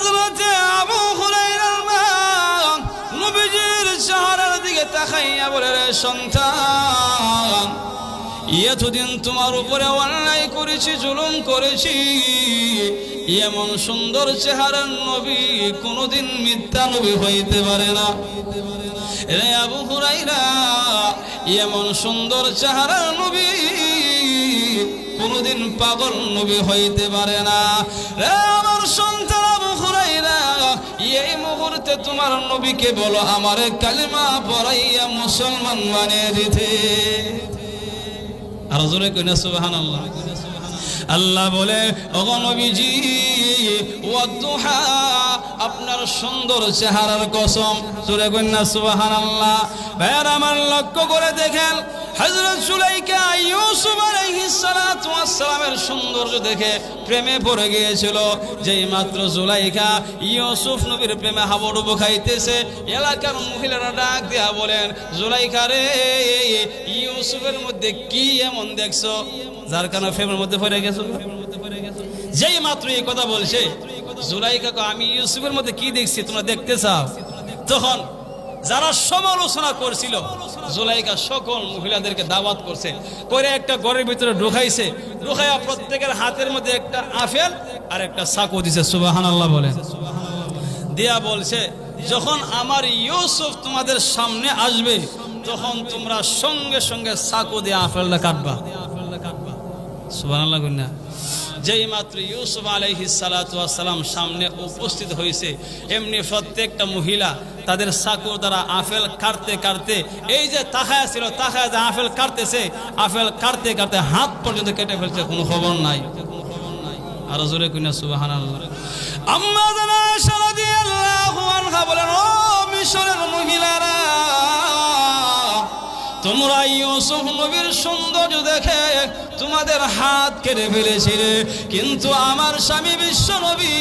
হযরতে আবু হুরায়রার মা নবীজির চেহারার দিকে তাকাইয়া বলে, রে সন্তান, এতদিন তোমার উপরে অন্যায় করেছি, জুলুম করেছি, এমন সুন্দর চেহারার নবী কোনোদিন মিথ্যা নবী হইতে পারে না। রে আবু হুরায়রা, এমন সুন্দর চেহারার নবী কোনোদিন পাগল নবী হইতে পারে না। রে আমার সন্তান আবু হুরায়রা, এই মুহূর্তে তোমার নবীকে বলো আমারে কালিমা পড়াইয়া মুসলমান বানিয়ে দিতে। আর জোরে কইনা সুবহানাল্লাহ। আল্লাহ বলে, ওগো নবীজি, ওয়াদুহা, আপনার সুন্দর চেহারার কসম। জোরে কইনা সুবহানাল্লাহ। ভাইয়ার আমার লক্ষ্য করে দেখেন, হযরত সুলাইকা ইউসুফ আলাইহিস সালাতু ওয়াস সালামের সৌন্দর্য দেখে প্রেমে পড়ে গিয়েছিল। যেই মাত্র সুলাইকা ইউসুফ নবীর প্রেমে হাবুডুবু খাইতেছে, এলাকার মহিলারা ডাক দিয়া বলেন, সুলাইকা রে, ইউসুফের মধ্যে কি এমন দেখছো যার কারণে প্রেমের মধ্যে পড়ে গেছো? যেই মাত্র এই কথা বলছে, সুলাইকা কয়, আমি ইউসুফের মধ্যে কি দেখছি তোমরা দেখতে চাও? তখন যারা সমালোচনা করছিল, জুলাইকা সকল মহিলাদেরকে দাওয়াত করছে, করে একটা ঘরের ভিতরে ঢুকাইছে, ঢুকাইয়া প্রত্যেকের হাতের মধ্যে একটা আপেল আর একটা চাকু দিছে। সুবহানাল্লাহ বলেন। দিয়া বলছে, যখন আমার ইউসুফ তোমাদের সামনে আসবে, তখন তোমরা সঙ্গে সঙ্গে চাকু দিয়ে আপেলটা কাটবা। সুবহানাল্লাহ কইনা। যেই মাত্র ইউসুফ আলাইহিস সালাতু ওয়াস সালাম সামনে উপস্থিত হয়েছে, এমনি প্রত্যেকটা মহিলা তাদের চাকু দ্বারা আপেল কাটতে কাটতে, এই যে তাকায়া ছিল, তাকায়া যে আপেল কাটতেছে, আপেল কাটতে কাটতে হাত পর্যন্ত কেটে ফেলছে, কোনো খবর নাই। আর জোরে কইনা সুবহানাল্লাহ। আম্মা জানা আয়েশা রাদিয়াল্লাহু আনহা বলেন, ও মিশরের মহিলারা, তোমরা ইউসুফ নবীর সৌন্দর্য দেখে তোমাদের হাত কেটে ফেলেছিলে, কিন্তু আমার স্বামী বিশ্ব নবী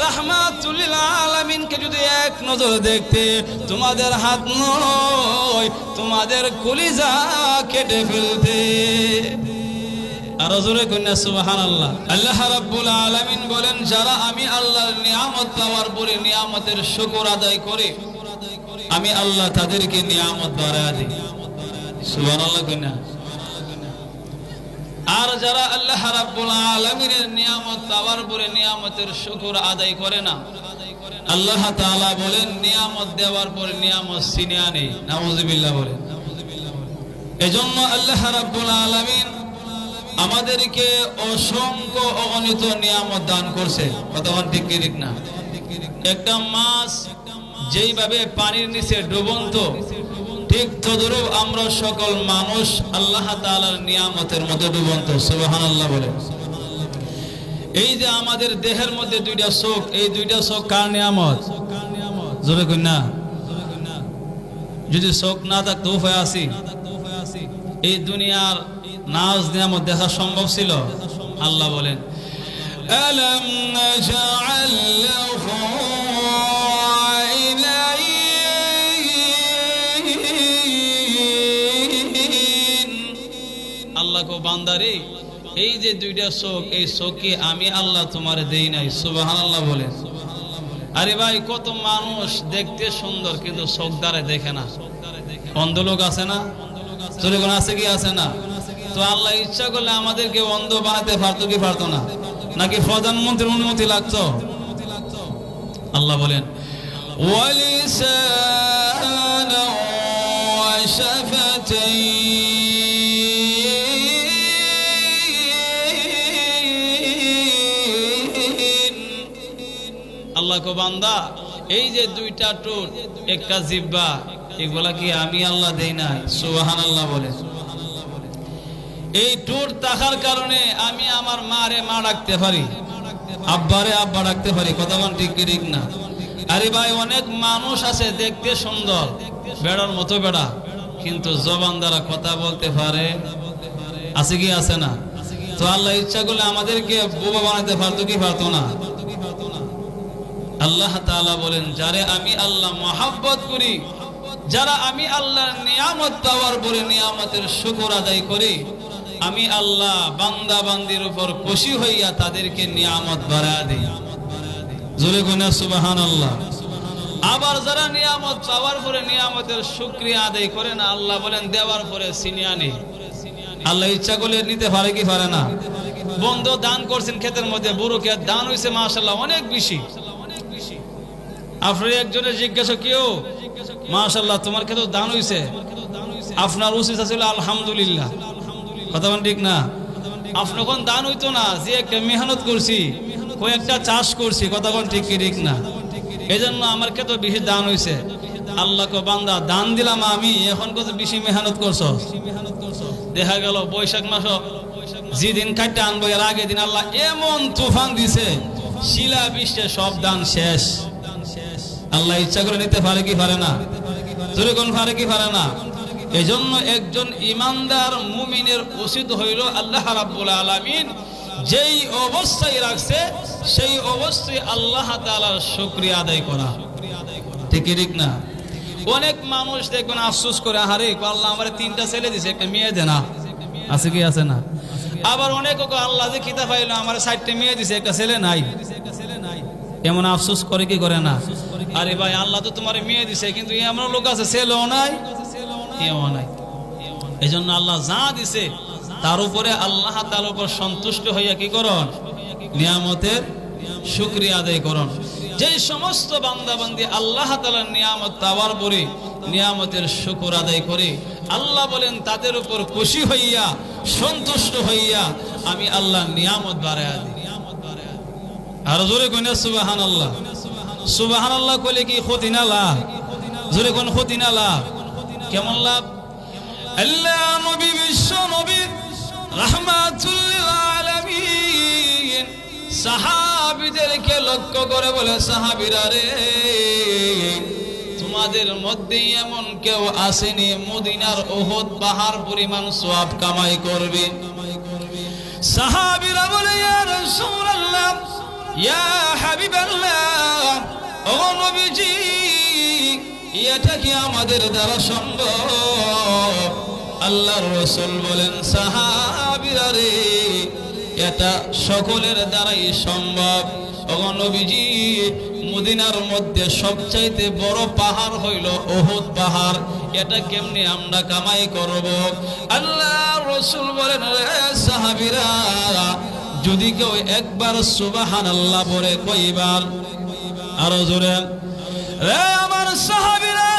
রাহমাতুল লিল আলামিনকে যদি এক নজর দেখতে, তোমাদের হাত নয়, তোমাদের কলিজা কেটে ফেলতে। আর জোরে কইনা সুবহানাল্লাহ। আল্লাহ রাব্বুল আলামিন বলেন, যারা আমি আল্লাহর নিয়ামত পাওয়ার পরে নিয়ামতের শুকর আদায় করে, আমি আল্লাহ তাদেরকে নিয়ামত বাড়ায় দিই। সুবহানাল্লাহ কইনা। আর যারা আল্লাহ রাব্বুল আলামিনের নিয়ামত পাওয়ার পরে নিয়ামতের শুকর আদায় করে না, আল্লাহ তাআলা বলেন, নিয়ামত দেওয়ার পরে নিয়ামত ছিনিয়ে নেয়। নাউযুবিল্লাহ বলেন। এজন্য আল্লাহ রাব্বুল আলামিন আমাদেরকে অসংখ্য অগণিত নিয়ামত দান করছে। কতক্ষণ ঠিক কি ঠিক না? একটা মাছ যেইভাবে পানির নিচে ডুবন্ত, ঠিক তদ্রূপ আমরা সকল মানুষ আল্লাহ তাআলার নিয়ামতের মধ্যে ডুবন্ত। সুবহানাল্লাহ বলে। এই যে আমাদের দেহের মধ্যে দুইটা চোখ, এই দুইটা চোখ কার নিয়ামত? জোরে কই না। যদি চোখ না থাকতো উপায় আছে? এই দুনিয়ার নাজ নিয়ামত দেখা সম্ভব ছিল? আল্লাহ বলেন, আলাম নাজআল লাহু আইনাইন। আল্লাহ কো বান্দারে, এই যে দুইটা চোখ, এই চোখে আমি আল্লাহ তোমারে দেই নাই। সুবহানাল্লাহ বলেন। আরে ভাই, কত মানুষ দেখতে সুন্দর কিন্তু চোখ দ্বারা দেখে না। অন্ধ লোক আছে না? চলে কোন আছে কি আছে না? তো আল্লাহ ইচ্ছা করলে আমাদেরকে অন্ধ বানাতে পারতো কি পারতো না? নাকি প্রধানমন্ত্রীর অনুমতি লাগতো? আল্লাহ বলেন, ওয়ালিসানা ওয়া শাফাতাইন। আল্লাহ কো বান্দা, এই যে দুইটা ঠোঁট, একটা জিহ্বা, এগুলা কি আমি আল্লাহ দেই নাই? সুবহানাল্লাহ বলে। এই ঠোঁট থাকার কারণে আমি আমার মারে মা ডাকতে পারি, আব্বারে আব্বা ডাকতে পারি। কথা বল ঠিক কি ঠিক না? আরে ভাই, অনেক মানুষ আছে দেখতে সুন্দর, বেড়ার মতো বেড়া, কিন্তু জবান দ্বারা কথা বলতে পারে, আছে কি আছে না? তো আল্লাহ ইচ্ছা করলে আমাদেরকে বোবা বানাতে পারতো কি পারতো না? আল্লাহ তাআলা বলেন, যারে আমি আল্লাহ মহব্বত করি, যারা আমি আল্লাহর নিয়ামত পাওয়ার পরে নিয়ামতের শুকর আদায় করি, আমি আল্লাহ বান্দা বান্দির উপর খুশি হইয়া তাদেরকে নিয়ামত বাড়ায় দেই। জোরে কইনা সুবহানাল্লাহ। আবার যারা নিয়ামত পাওয়ার পরে নিয়ামতের শুকরিয়া আদায় করে না, আল্লাহ বলেন দেওয়ার পরে ছিনিয়ে আনে। আল্লাহ ইচ্ছা করলে নিতে পারে কি পারে না? বন্ধু দান করছেন ক্ষেতের মধ্যে, বুড়ো ক্ষেত, দান হয়েছে মাশাআল্লাহ অনেক বেশি। আপনি একজনের জিজ্ঞাসা কেউ মাশাআল্লাহ তোমার ক্ষেত দান হয়েছে, আপনার উচিত ছিল আলহামদুলিল্লাহ। কথা বলেন ঠিক না? আপনি কোন দান হইতো না যে একটা মেহনত করছি, কয়েকটা চাষ করছি। কথা বলেন ঠিক কি ঠিক না? এই জন্য আমার ক্ষেত বেশি দান হয়েছে। আল্লাহকে বান্দা দান দিলাম আমি, এখন কত বেশি মেহনত করছো। দেখা গেল বৈশাখ মাস যেদিন কাটতে আনবো এর আগের দিন আল্লাহ এমন তুফান দিছে, শিলা বৃষ্টি সব দান শেষ। আল্লাহ ইচ্ছা করে নিতে পারে কি পারে না? তোরে কোন পারে কি পারে না? এই জন্য একজন ইমানদার মুমিনের উচিত হইল আল্লাহ রাব্বুল আলামিন যেই অবস্থায় রাখছে সেই অবস্থায় আল্লাহ তাআলার শুকরিয়া আদায় করা। ঠিক ঠিক না? অনেক মানুষ দেখবেন আফসোস করে, আরে আল্লাহ আমার 3টা ছেলে দিছে, একটা মেয়ে দে না। আছে কি আছে না? আবার অনেক আল্লাহ যে কিতাব পাইলো আমার 4টা মেয়ে দিছে, একটা ছেলে নাই। এমন আফসোস করে কি করে না? আরে ভাই আল্লাহ তো তোমার মেয়ে দিছে, কিন্তু এমন লোক আছে ছেলেও নাই এও নাই। এই জন্য আল্লাহ যা দিছে তার উপরে আল্লাহ তাআলার উপর সন্তুষ্ট হইয়া কি করুন? নিয়ামতের শুকরিয়া আদায় করুন। যে সমস্ত বান্দা বান্দি আল্লাহ তাআলার নিয়ামত পাওয়ার পরে নিয়ামতের শুকর আদায় করে, আল্লাহ বলেন তাদের উপর খুশি হইয়া সন্তুষ্ট হইয়া আমি আল্লাহ নিয়ামত বাড়ায়া দিই। আর জোরে কইনা সুবহানাল্লাহ। সুবহানাল্লাহ কইলে কি ক্ষতি না লাভ? জোরে কোন ক্ষতি না লাভ? কেমন লাভ? আল্লাহ নবী বিশ্ব নবী রাহমাতুল লিল আলামিন সাহাবীদেরকে লক্ষ্য করে বলে, সাহাবীরা রে তোমাদের মধ্যে এমন কেউ আসেনি মদিনার উহুদ পাহাড় পরিমাণ সওয়াব কামাই করবে। সাহাবীরা বলে, ইয়া রাসূলুল্লাহ, ইয়া হাবিবাল্লাহ, ও নবীজি এটা কি আমাদের দ্বারা সম্ভব? আল্লাহর রাসূল বলেন, সাহাবীরা রে এটা সকলের দ্বারাই সম্ভব। ও নবীজি মদিনার মধ্যে সবচাইতে বড় পাহাড় হইল উহুদ পাহাড়, এটা কেমনে আমরা কামাই করব? আল্লাহর রাসূল বলেন, রে সাহাবীরা যদি কেউ একবার সুবহানাল্লাহ বলে কইবার, আরো জোরে রে আমার সাহাবীরা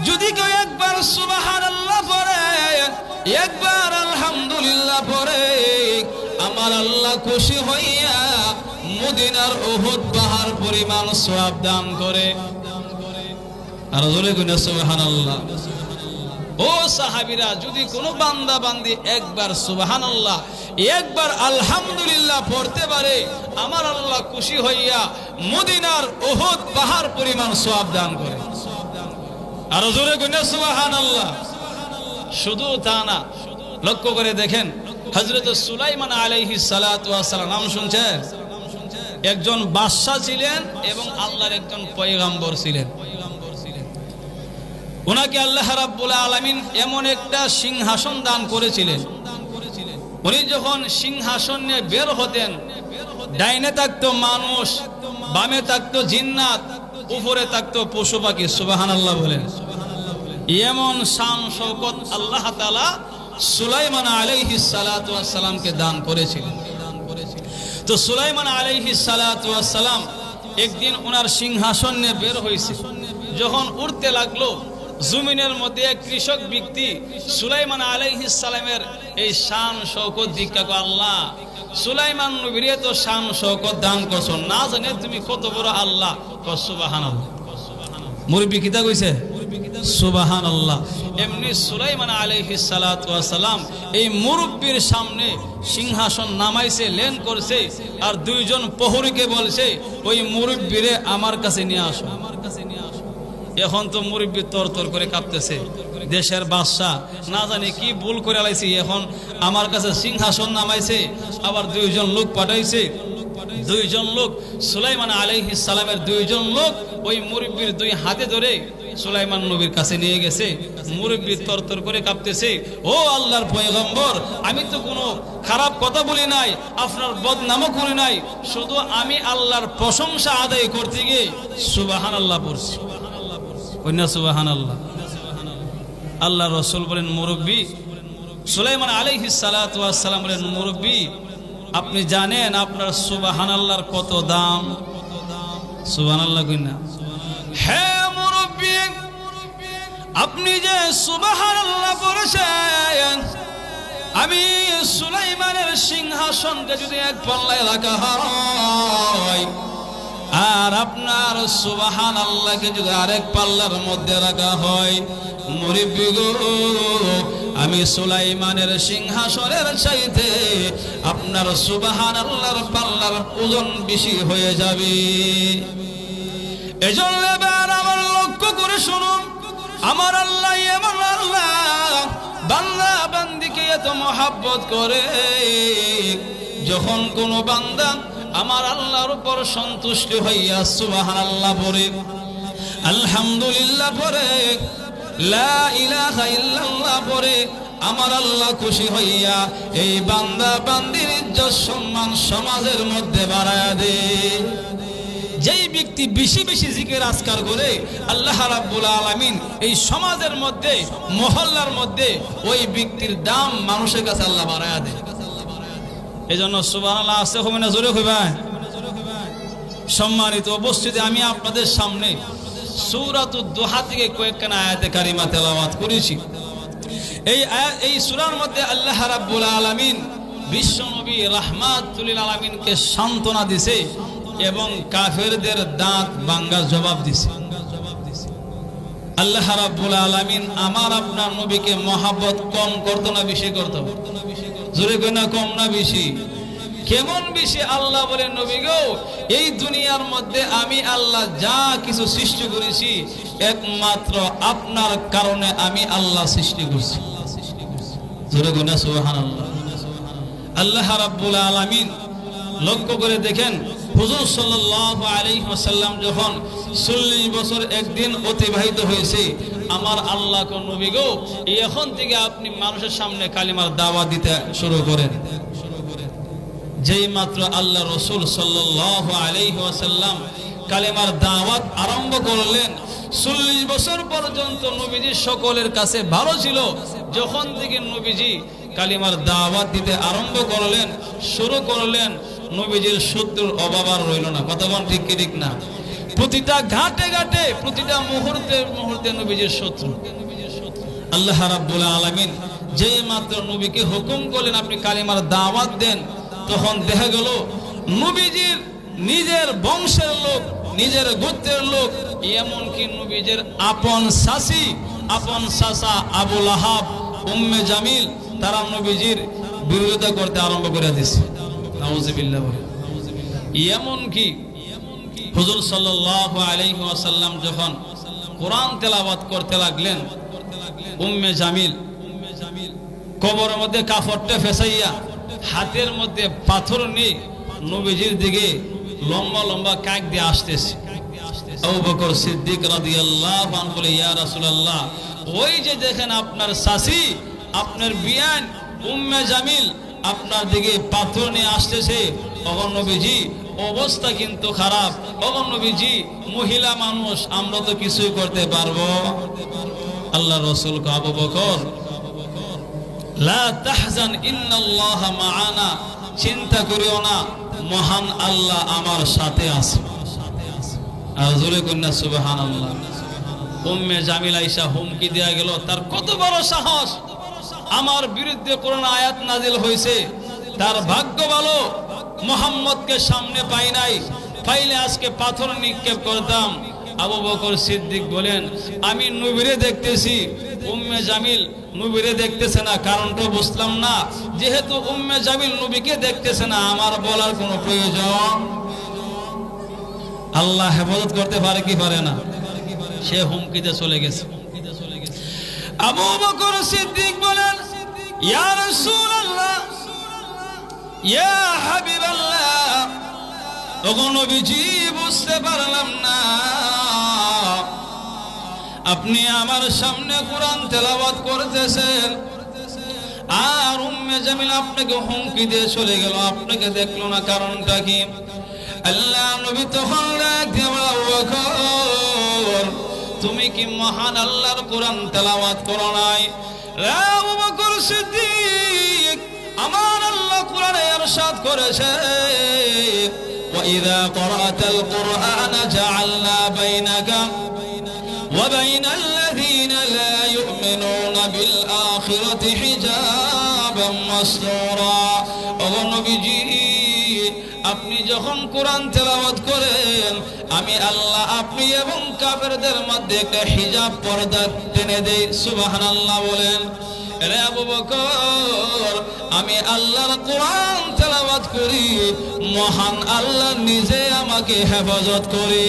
যদি কেউ একবার সুবহানাল্লাহ পড়ে, একবার আলহামদুলিল্লাহ পড়ে, আমার আল্লাহ খুশি হইয়া মদিনার উহুদ পাহাড় পরিমাণ সওয়াব দান করে। আর জোরে কইনা সুবহানাল্লাহ। ও সাহাবীরা যদি কোনো বান্দা বান্দি একবার সুবহানাল্লাহ একবার আলহামদুলিল্লাহ পড়তে পারে, আমার আল্লাহ খুশি হইয়া মদিনার উহুদ পাহাড় পরিমাণ সওয়াব দান করে। আর জোরে কইনা সুবহানাল্লাহ। শুধু তা না, লক্ষ্য করে দেখেন হযরত সুলাইমান আলাইহিস সালাতু ওয়াস সালাম, নাম শুনছেন? একজন বাদশা ছিলেন এবং আল্লাহর একজন পয়গম্বর ছিলেন। ওনাকে আল্লাহ রাব্বুল আলামিন এমন একটা সিংহাসন দান করেছিলেন, উনি যখন সিংহাসন নিয়ে বের হতেন, ডাইনে থাকতো মানুষ, বামে থাকতো জিন্নাত, উপরে থাকতো পশু পাখি। সুবহানাল্লাহ বলেন। এমন শান শওকত আল্লাহ তাআলা সুলাইমান আলাইহিস সালাতু ওয়াস সালামকে দান করেছিলেন। তো সুলাইমান আলাইহিস সালাতু ওয়াস সালাম একদিন ওনার সিংহাসন নিয়ে বের হয়েছে, যখন উঠতে লাগলো জমিনের মধ্যে এক কৃষক ব্যক্তি সুলাইমান আলাইহিস সালামের এই শান শওকত দীক্ষা কো, আল্লাহ সুলাইমান নবীর তো শান শওকত দান করছো, না জানে তুমি কত বড় আল্লাহ। সুবহানাল্লাহ। মুরব্বি কিতা কইছে? সুবহানাল্লাহ। এমনি সুলাইমান আলাইহিস সালাতু ওয়াস সালাম এই মুরব্বির সামনে সিংহাসন নামাইছে, লেন করছে, আর দুইজন প্রহরীকে বলছে ওই মুরব্বিরে আমার কাছে নিয়ে আসো। এখন তো মুরব্বি তরতর করে কাঁপতেছে, দেশের বাদশা না জানি কি ভুল করে আলাইছি, এখন আমার কাছে সিংহাসন নামাইছে, আবার দুইজন লোক পাঠাইছে। দুইজন লোক সুলাইমান আলাইহিস সালামের দুইজন লোক ওই মুরব্বির দুই হাতে ধরে সুলাইমান নবীর কাছে নিয়ে গেছে। মুরব্বি তরতর করে কাঁপতেছে, ও আল্লাহর পয়গম্বর, আমি তো কোনো খারাপ কথা বলি নাই, আপনার বদনামও করি নাই, শুধু আমি আল্লাহর প্রশংসা আদায় করতে গিয়ে সুবহানাল্লাহ পড়ছি। কন্যা সুবহানাল্লাহ। আল্লাহ রাসূল বলেন, মুরব্বি সুলাইমান আলাইহিস সালাতু ওয়াস সালাম বলেন, মুরব্বি আপনি জানেন আপনার সুবহানাল্লাহর কত দাম? সুবহানাল্লাহ কইনা? হ্যাঁ মুরব্বি, আপনি যে সুবহানাল্লাহ পড়েছেন, আমি সুলাইমানের সিংহাসনকে যদি এক পাল্লায় রাখা হয় আর আপনার সুবহানাল্লাহকে যদি আরেক পাল্লার মধ্যে রাখা হয়, মুরব্বি গো, আমি সুলাইমানের সিংহাসনের চাইতে আপনার সুবহানাল্লাহর পাল্লার ওজন বেশি হয়ে যাবে। এজন্য এবার আমার লক্ষ্য করে শুনুন, আমার আল্লাহ এমন আল্লাহ, বান্দা বান্দিকে এত মহাব্বত করে, যখন কোন বান্দা আমার আল্লাহর উপর সন্তুষ্ট হইয়া সুবহানাল্লাহ পড়ে, আলহামদুলিল্লাহ পড়ে, লা ইলাহা ইল্লাল্লাহ পড়ে, আমার আল্লাহ খুশি হইয়া এই বান্দা বান্দির ইজ্জত সম্মান সমাজের মধ্যে বাড়ায়া দেয়। যেই ব্যক্তি বেশি বেশি জিকির আজকার করে, আল্লাহ রাব্বুল আলামিন এই সমাজের মধ্যে, মহল্লার মধ্যে ওই ব্যক্তির দাম মানুষের কাছে আল্লাহ বাড়ায়া দেয়। এজন্য সুবহানাল্লাহ আছে হবে না? জোরে কইবা। সম্মানিত উপস্থিতি, আমি আপনাদের সামনে সূরাতুদ দুহা থেকে কয়েকখানা আয়াতে কারিমা তেলাওয়াত করেছি। এই সূরার মধ্যে আল্লাহ রাব্বুল আলামিন বিশ্বনবী রাহমাতুল লিল আলামিনকে সান্ত্বনা দিয়েছে এবং কাফেরদের দাঁত ভাঙার জবাব দিয়েছে। আল্লাহ রাব্বুল আলামিন আমার আপনার নবীকে মহব্বত কম করতো না বেশি করতো? জোরে কই না, কম না বেশি? কেমন বেশি? আল্লাহ বলেন, নবী গো, এই দুনিয়ার মধ্যে আমি আল্লাহ যা কিছু সৃষ্টি করেছি একমাত্র আপনার কারণে আমি আল্লাহ সৃষ্টি করছি। জোরে কই না সুবহানাল্লাহ। আল্লাহ রাব্বুল আলামিন লক্ষ্য করে দেখেন, হুজুর সাল্লাল্লাহু আলাইহি ওয়াসাল্লাম যখন 40 বছর একদিন অতিবাহিত হয়েছে, আমার আল্লাহ কোন নবী গো, এখন থেকে আপনি মানুষের সামনে কালিমার দাওয়াত দিতে শুরু করেন। যেই মাত্র আল্লাহ রাসূল সাল্লাল্লাহু আলাইহি ওয়াসাল্লাম কালিমার দাওয়াত আরম্ভ করলেন, 40 বছর পর্যন্ত নবীজি সকলের কাছে ভালো ছিল। যখন থেকে নবীজি কালিমার দাওয়াত দিতে আরম্ভ করলেন, শুরু করলেন, নবীজির শত্রুর অভাব আর রইল না। কতক্ষণ ঠিক কি ঠিক না? প্রতিটা ঘাটে ঘাটে, প্রতিটা মুহূর্তে মুহূর্তে নবীজির শত্রু। আল্লাহ রাব্বুল আলামিন যে মাত্র নবীকে হুকুম করলেন আপনি কালিমার দাওয়াত দেন, তখন দেখা গেল নবীজির নিজের বংশের লোক, নিজের গোত্রের লোক, এমনকি নবীজির আপন চাচি, আপন চাচা আবু লাহাব, উম্মে জামিল, তারা নবীজির বিরোধিতা করতে আরম্ভ করে দিয়েছে। নাউযুবিল্লাহ। এমনকি হুজুর সাল্লাল্লাহু আলাইহি ওয়াসাল্লাম যখন কোরআন তেলাওয়াত করতে লাগলেন, উম্মে জামিল কবরের মধ্যে কাফরটা ফেসাইয়া হাতের মধ্যে পাথর নিয়ে নবীজির দিকে লম্বা লম্বা কাক দিয়ে আসতেছে। আবু বকর সিদ্দিক রাদিয়াল্লাহু আনহু বলে, ইয়া রাসূলুল্লাহ, ওই যে দেখেন আপনার চাচি, আপনার বিয়ান উম্মে জামিল আপনার দিকে পাথর নিয়ে আসতেছে। ওগো নবীজি, অবস্থা কিন্তু খারাপ। ওগো নবীজি, মহিলা মানুষ, আমরা তো কিছুই করতে পারবো? আল্লাহ রাসূল কে, আবু বকর, লা তাহজান ইন্নাল্লাহা মাআনা, চিন্তা করিও না, মহান আল্লাহ আমার সাথে আছে। আর জোরে কন্যা সুবহানাল্লাহ। উম্মে জামিল আয়েশা হুমকি দেয়া গেল, তার কত বড় সাহস, আমার বিরুদ্ধে কোরআন আয়াত নাজিল হয়েছে, তার ভাগ্য ভালো মুহাম্মদকে সামনে পাই নাই, পাইলে আজকে পাথর নিক্ষেপ করতাম। আবু বকর সিদ্দিক বলেন, আমি নবীরে দেখতেছি, উম্মে জামিল নবীরে দেখতেছে না, কারণটা বুঝলাম না। যেহেতু উম্মে জামিল নবীকে দেখতেছে না, আমার বলার কোনো প্রয়োজন? আল্লাহ হেফাজত করতে পারে কি পারে না? সে হুমকিতে চলে গেছে। আবু বকর সিদ্দিক বলেন, ইয়া রাসূলুল্লাহ, ইয়া হাবিবাল্লাহ, ওগো নবীজি, বুঝতে পারলাম না আপনি আমার সামনে কোরআন তেলাওয়াত করতেছেন, আর উম্মে জামিল আপনাকে হুমকি দিয়ে চলে গেল, আপনাকে দেখলো না, কারণটা কি? আল্লাহ নবী তখন ডাক দিয়ে বলল, আবু বকর, তুমি কি মহান আল্লাহর কোরআন তেলাওয়াত করো নাই? আবু বকর সিদ্দিক, আমার আল্লাহ কোরআনে ইরশাদ করেছে, وَإِذَا قَرَأْتَ الْقُرْآنَ جَعَلْنَا بَيْنَكَ وَبَيْنَ الَّذِينَ لَا يُؤْمِنُونَ بِالْآخِرَةِ حِجَابًا مَسْتُورًا। ও নবীজি, আপনি যখন কোরআন তেলাওয়াত করেন, আমি আল্লাহ আপনি এবং কাফেরদের মধ্যে একটা হিজাব পর্দা টেনে দেই। সুবহানাল্লাহ বলেন। রে আবু বকর, আমি আল্লাহর কোরআন তেলাওয়াত করি, মহান আল্লাহ নিজে আমাকে হেফাজত করি।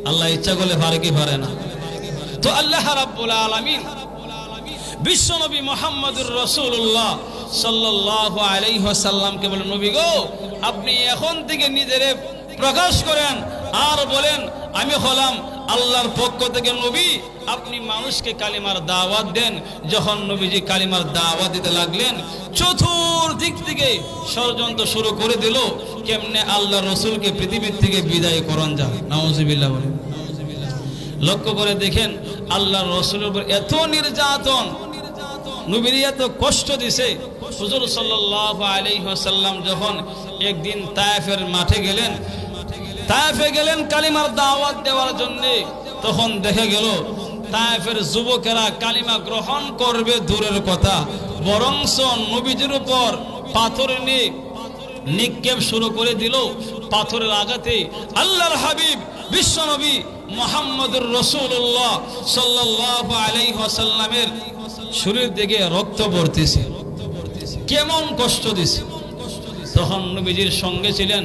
আল্লাহ ইচ্ছা করলে পারে কি পারে না? তো আল্লাহ রাব্বুল আলামিন বিশ্বনবী মুহাম্মদুর রাসূলুল্লাহ সাল্লাল্লাহু আলাইহি ওয়াসাল্লামকে বলেন, নবী গো, আপনি এখন থেকে নিজেরে প্রকাশ করেন আর বলেন, আমি হলাম আল্লাহর পক্ষ থেকে নবী, আপনি মানুষকে কালিমার দাওয়াত দেন। যখন নবীজি কালিমার দাওয়াত দিতে লাগলেন, চতুর্দিক থেকে ষড়যন্ত্র শুরু করে দিল, কেমনে আল্লাহ রসুলকে পৃথিবীর থেকে বিদায় করান যায়। নাউজুবিল্লাহ বলেন। লক্ষ্য করে দেখেন, আল্লাহ রসুলের উপর এত নির্যাতন, নবীর এত কষ্ট দিছে। হুজুর সাল্লাল্লাহু আলাইহি ওয়াসাল্লাম যখন একদিন তায়েফের মাঠে গেলেন, তায়েফে গেলেন কালিমার দাওয়াত দেওয়ার জন্য, তখন দেখে গেল তায়েফের যুবকেরা কালিমা গ্রহণ করবে দূরের কথা, বরংস নবীজির উপর পাথর নিয়ে নিক্ষেপ শুরু করে দিল। পাথরের আঘাতে আল্লাহর হাবিব বিশ্বনবী মুহাম্মদুর রাসূলুল্লাহ সাল্লাল্লাহু আলাইহি ওয়াসাল্লামের শরীর থেকে রক্ত পড়তেছে, কেমন কষ্ট দিছে। তখন নবীজির সঙ্গে ছিলেন,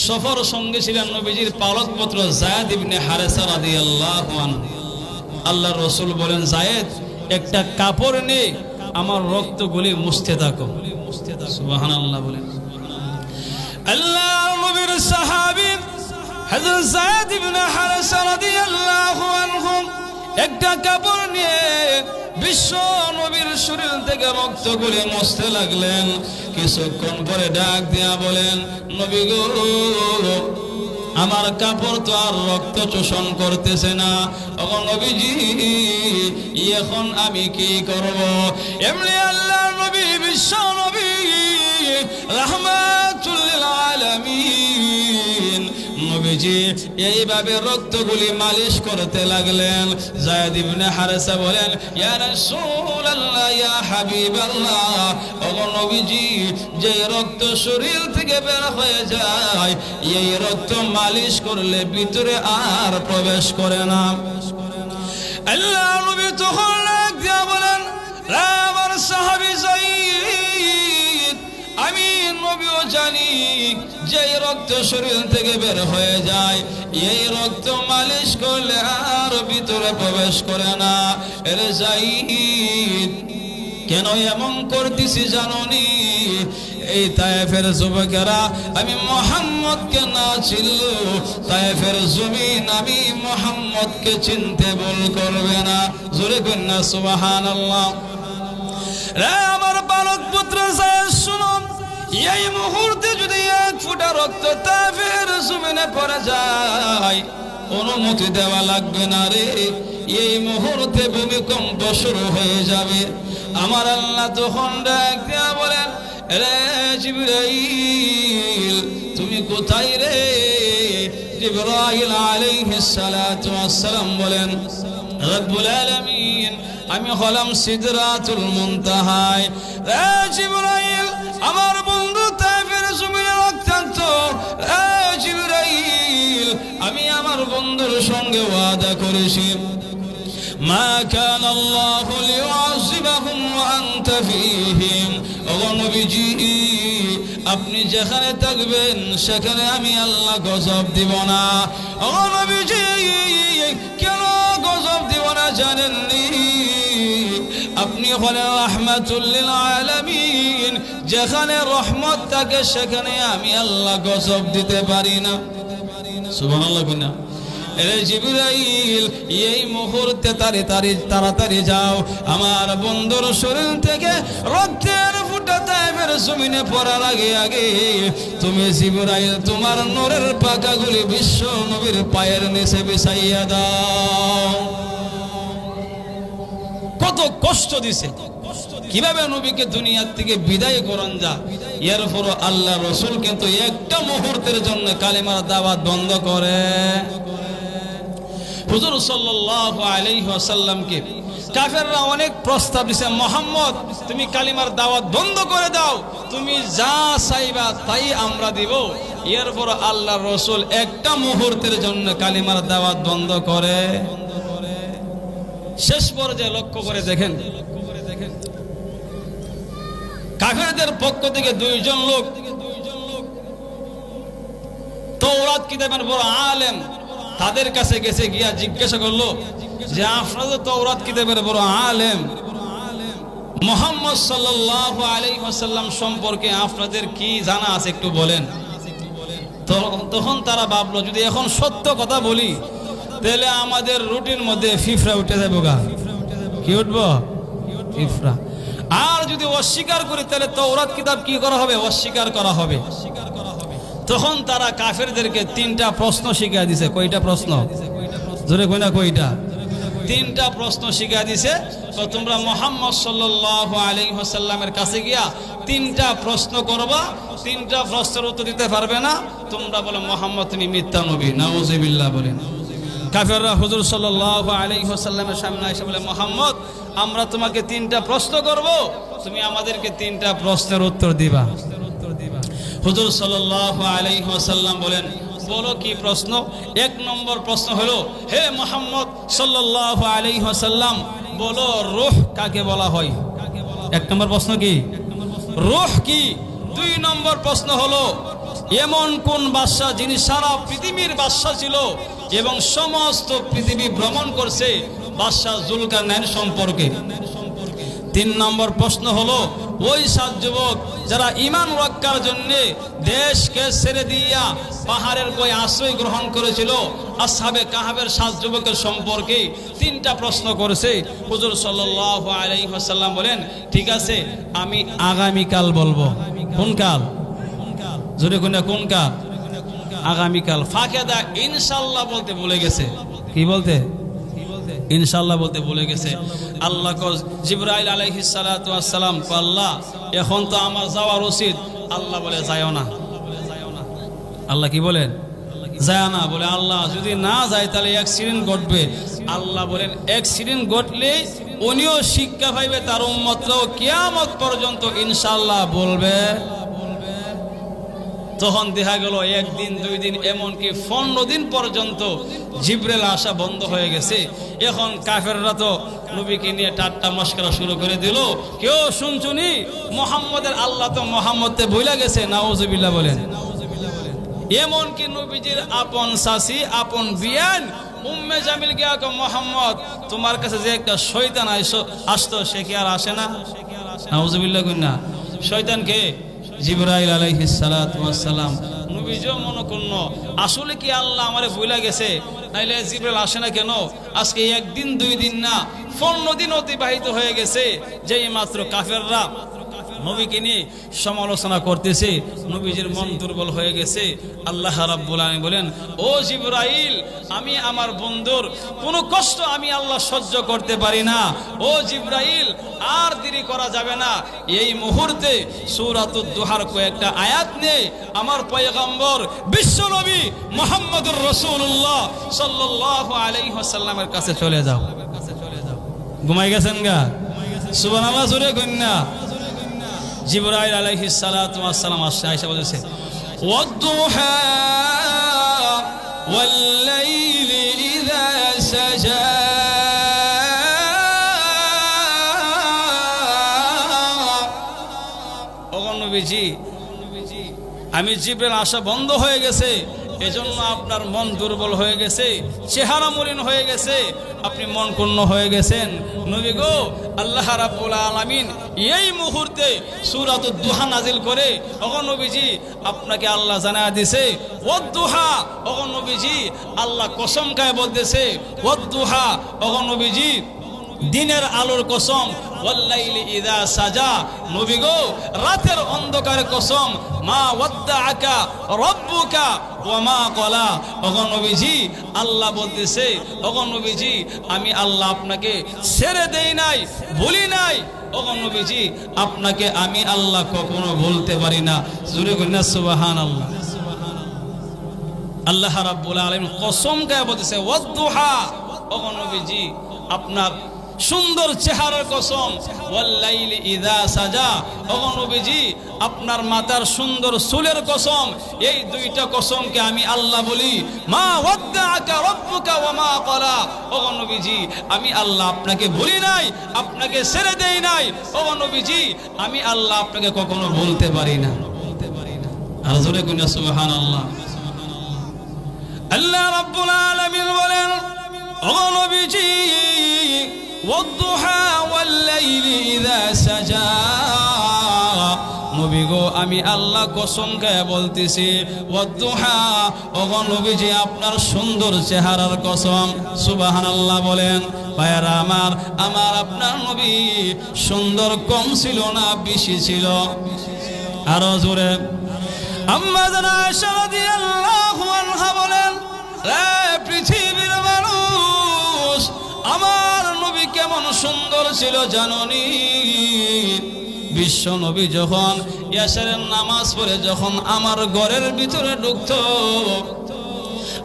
সফর সঙ্গে ছিলেন নবীজির পালক পুত্র যায়েদ ইবনে হারেসা রাদিয়াল্লাহু আনহু। আল্লাহর রাসূল বলেন, যায়েদ, একটা কাপড় নিয়ে আমার রক্তগুলি মুছতে থাকো। সুবহানাল্লাহ বলেন। আল্লাহর নবীর সাহাবী হযরত যায়েদ ইবনে হারেসা রাদিয়াল্লাহু আনহু একটা কাপড় নিয়ে বিশ্ব নবীর শরীর থেকে রক্তগুলি মুছতে লাগলেন। কিছুক্ষণ পরে ডাক দিয়া বলেন, নবী গো, আমার কাপড় তো আর রক্ত শোষণ করতেছে না। ও নবীজি, এখন আমি কি করব? এমনি আল্লাহ নবী, বিশ্ব নবী রাহমাতুল লিল আলামিন, নবীজি এইভাবে রক্তগুলি মালিশ করতে লাগলেন। যায়েদ ইবনে হারেসা বলেন, ইয়া রাসূলুল্লাহ, ইয়া হাবিবাল্লাহ, ও নবীজি, যে রক্ত শরীর থেকে বের হয়ে যায়, এই রক্ত মালিশ করলে ভিতরে আর প্রবেশ করে না। আল্লাহ নবী তখন ডাক দিয়া বলেন, আমার সাহাবী যায়েদ, আমি নবীও জানি যে রক্ত শরীর থেকে বের হয়ে যায়, এই রক্ত মালিশ করলে আর ভিতরে প্রবেশ করে না। এর যায়েদ, কেন এমন করতেছি জানোনি? এই তায়েফের যুবকেরা আমি মুহাম্মদকে না চিনল, তায়েফের জমিন আমি মুহাম্মদকে চিনতে ভুল করবে না। জোরে কন্যা সুবহানাল্লাহ। রে আমার বালক পুত্র যায়েদ, শুনুন, এই মুহূর্তে যদি এক ফোঁটা রক্ত তায়েফের জমিনে পড়ে যায়, অনুমতি দেওয়া লাগবে না রে, এই মুহূর্তে ভূমিকম্প শুরু হয়ে যাবে। আমার আল্লাহ তখন ডাক দিয়া বলেন, রে জিবরাইল, তুমি কোথায় রে? জিবরাইল আলাইহিস সালাতু ওয়াস সালাম বলেন, রব্বুল আলামিন, আমি হলাম সিদরাতুল মুনতাহায়। রে জিবরাইল, আমার বন্ধু তায়েফের জমিনে রক্তাক্ত। রে জিবরাইল, আমি আমার বন্ধুর সঙ্গে ওয়াদা করেছি, মা কানা আল্লাহু লিউআযিবাহুম ওয়া আনতা ফীহিম। ও নবীজি, আপনি যেখানে থাকবেন সেখানে আমি আল্লাহ গজব দিব না। ও নবীজি, কেন গজব দিব না জানেননি? আপনি হলেন রাহমাতুল লিল আলামিন, যেখানে রহমত থাকে সেখানে আমি আল্লাহ গজব দিতে পারি না। সুবহানাল্লাহ কিনা? এরে জিবরাইল এই মুহূর্তে তাড়াতাড়ি যাও, আমার বন্ধুর শরীর থেকে রক্তের ফোঁটা তায়েফের জমিনে পড়ার আগে আগে তুমি জিবরাইল তোমার নূরের পাখাগুলি বিশ্ব নবীর পায়ের নিচে বিছাইয়া দাও। কত কষ্ট দিছে, কিভাবে নবীকে দুনিয়ার থেকে বিদায় করেন যা, এরপর আল্লাহ রসুল কিন্তু একটা মুহূর্তের জন্য কালিমার দাওয়াত বন্ধ করে। হুজুর সাল্লাল্লাহু আলাইহি ওয়াসাল্লামকে কাফেররা অনেক প্রস্তাব দিছে, মুহাম্মদ তুমি কালিমার দাওয়াত বন্ধ করে দাও, তুমি যা চাইবা তাই আমরা দিব। এরপর আল্লাহ রসুল একটা মুহূর্তের জন্য কালিমার দাওয়াত বন্ধ করে। শেষ পর্যায়ে লক্ষ্য করে দেখেন, কাফেরদের পক্ষ থেকে দুইজন লোক তাওরাত কিতাবের বড় আলেম, তাদের কাছে গেছে, গিয়া জিজ্ঞাসা করলো যে আপনারা তাওরাত কিতাবের বড় আলেম, মুহাম্মদ সাল্লাল্লাহু আলাইহি ওয়াসাল্লাম সম্পর্কে আপনাদের কি জানা আছে একটু বলেন। তখন তারা ভাবলো যদি এখন সত্য কথা বলি তাহলে আমাদের রুটির মধ্যে ফিফরা উঠে যাবো গা। কি উঠবো? ফিফরা। আর যদি অস্বীকার করি তাহলে তাওরাত কিতাব কি করা হবে? অস্বীকার করা হবে। তখন তারা কাফেরদেরকে তিনটা প্রশ্ন শিখিয়ে দিছে। কয়টা প্রশ্ন? জোরে কই না কয়টা? তিনটা প্রশ্ন শিখিয়ে দিছে। তো তোমরা মুহাম্মদ সাল্লাল্লাহু আলাইহি ওয়াসাল্লামের কাছে গিয়া তিনটা প্রশ্ন করবা, তিনটা প্রশ্নের উত্তর দিতে পারবে না তোমরা বলো মুহাম্মদ তুমি মিথ্যা নবী। নাউযুবিল্লাহ বলেন। কাফেররা হুজুর সাল্লাল্লাহু আলাইহি ওয়াসাল্লামের সামনে এসে বলে মুহাম্মদ আমরা তোমাকে তিনটা প্রশ্ন করব, তুমি আমাদেরকে তিনটা প্রশ্নের উত্তর দিবা। হুজুর সাল্লাল্লাহু আলাইহি ওয়াসাল্লাম বলেন বলো কি প্রশ্ন? এক নম্বর প্রশ্ন হলো হে মুহাম্মদ সাল্লাল্লাহু আলাইহি ওয়াসাল্লাম বলো রূহ কাকে বলা হয়? এক নম্বর প্রশ্ন কি? রূহ কি? দুই নম্বর প্রশ্ন হলো এমন কোন বাদশা যিনি সারা পৃথিবীর বাদশা ছিল এবং সমস্ত পৃথিবী ভ্রমণ করছে বাদশা জুলকারনাইন সম্পর্কে। তিন নম্বর প্রশ্ন হলো ওই 7 যুবক যারা ঈমান রক্ষার জন্য দেশকে ছেড়ে দিয়া পাহাড়ের কোই আশ্রয় গ্রহণ করেছিল, আসহাবে কাহাবের 7 যুবকের সম্পর্কে তিনটা প্রশ্ন করেছে। হুজুর সাল্লাল্লাহু আলাইহি ওয়াসাল্লাম বলেন ঠিক আছে আমি আগামীকাল বলবো। কোন কাল? জোরে কোন কোন কাল? আগামীকাল। ফাঁকেদা ইনশাআল্লাহ বলতে ভুলে গেছে। কি বলতে? ইনশাআল্লাহ বলতে ভুলে গেছে। আল্লাহ জিবরাইল আলাইহিস সালাতু ওয়াস সালাম আল্লাহ এখন তো আমার যাওয়ার উচিত। আল্লাহ বলে যায়ও না। আল্লাহ কি বলেন? যায় না। বলে আল্লাহ যদি না যায় তাহলে অ্যাক্সিডেন্ট ঘটবে। আল্লাহ বলেন অ্যাক্সিডেন্ট ঘটলে উনিও শিক্ষা পাইবে, তার উম্মতরাও কিয়ামত পর্যন্ত ইনশাআল্লাহ বলবে। তখন দেখা গেল একদিন দুই দিন এমনকি 15 দিন পর্যন্ত জিবরাইল আসা বন্ধ হয়ে গেছে। এখন কাফেররা তো নবীকে নিয়ে ঠাট্টা মশকরা শুরু করে দিল। কেউ শুনছুনি মুহাম্মদের আল্লাহ তো মুহাম্মদকে ভুলে গেছে। নাউযুবিল্লাহ বলেন। এমনকি নবীজির আপন চাচি আপন বিয়ান উম্মে জামিল গিয়া কো মুহাম্মদ তোমার কাছে যে একটা শয়তান আসতো সে কি আর আসে না? নাউযুবিল্লাহ কইনা। শয়তান কে? জিবরাইল আলাইহিস সালাতু ওয়াস সালাম। নবীজিও মনে করল আসলে কি আল্লাহ আমারে ভুলে গেছে, নাইলে জিবরাইল আসে না কেন? আজকে একদিন দুই দিন না 15 দিন অতিবাহিত হয়ে গেছে, যেই মাত্র কাফেররা নবীকে নিয়ে সমালোচনা করতেছে, নবীজির মন দুর্বল হয়ে গেছে। আল্লাহ রাব্বুল আলামিন বলেন ও জিবরাইল আমি আমার বন্ধুর কোনো কষ্ট আমি আল্লাহ সহ্য করতে পারি না। ও জিবরাইল আর দেরি করা যাবে না, এই মুহূর্তে সূরাতুদ দুহার কয়েকটা আয়াত নিয়ে আমার পয়গম্বর বিশ্বনবী মুহাম্মদুর রাসূলুল্লাহ সাল্লাল্লাহু আলাইহি ওয়াসাল্লামের কাছে চলে যাও। ঘুমাই গেছেন গা? সুবহানাল্লাহ জোরে কন্যা। জিবরাইল আলাইহিস সালাতু ওয়াস সালাম আয়েশা বলেছে ওয়াদ-দুহা ওয়াল-লাইলি ইযা সাজা ও নবীজি আমি জিবরাইল আসা বন্ধ হয়ে গেছে, এজন্য আপনার মন দুর্বল হয়ে গেছে, চেহারা মলিন হয়ে গেছে, আপনি মন ক্ষুণ্ণ হয়ে গেছেন। নবী গো, আল্লাহ রাব্বুল আলামিন এই মুহূর্তে সূরাতুদ দুহা নাজিল করে, ওগো নবীজি আপনাকে আল্লাহ জানায়া দিয়েছে ওয়াদ-দুহা, ওগো নবীজি আল্লাহ কসম খায় বলতেছে ওয়াদ-দুহা, ওগো নবীজি দিনের আলোর কসম, ওয়াল্লাইলি ইযা সাজা, নবী গো রাতের অন্ধকারের কসম, মা ওয়াদ্দাআকা রাব্বুকা ওয়া মা ক্বালা, ওগো নবীজি আল্লাহ বলতেছে, ওগো নবীজি আমি আল্লাহ আপনাকে ছেড়ে দেই নাই, ভুলি নাই, ওগো নবীজি আপনাকে আমি আল্লাহ কখনো ভুলতে পারি না। জোরে কইনা সুবহানাল্লাহ। আল্লাহ রাব্বুল আলামিন কসম খায় বলতেছে ওয়াদ-দুহা, ওগো নবীজি আপনার সুন্দর চেহারার কসম, ওয়াল্লাইলি ইযা সাজা, ওগো নবীজি আপনার মাথার সুন্দর চুলের কসম, এই দুইটা কসমকে আমি আল্লাহ বলি। মা ওয়াদ্দাআকা রাব্বুকা ওয়া মা ক্বালা, ওগো নবীজি আমি আল্লাহ আপনাকে ভুলি নাই, আপনাকে ছেড়ে দেই নাই, ওগো নবীজি আমি আল্লাহ আপনাকে কখনো ভুলতে পারি না। আর জোরে কইনা সুবহানাল্লাহ। আল্লাহ রাব্বুল আলামিন বলেন, ওগো নবীজি ওয়াদ-দুহা ওয়াল-লাইলি ইযা সাজা, নবী গো আমি আল্লাহ কসম খায় বলতেছি ওয়াদ-দুহা, ওগো নবীজি আপনার সুন্দর চেহারার কসম। সুবহানাল্লাহ বলেন। ভাইয়ারা আমার, আমার আপনার নবী সুন্দর কম ছিল না বেশি ছিল? আরো জোরে। আম্মা জানা আয়েশা রাদিয়াল্লাহু আনহা বলেন, রে পৃথিবীর মানুষ, আমার নবী কেমন সুন্দর ছিল জাননি? বিশ্ব নবী যখন ইয়াশারের নামাজ পড়ে যখন আমার ঘরের ভিতরে ঢুকতো,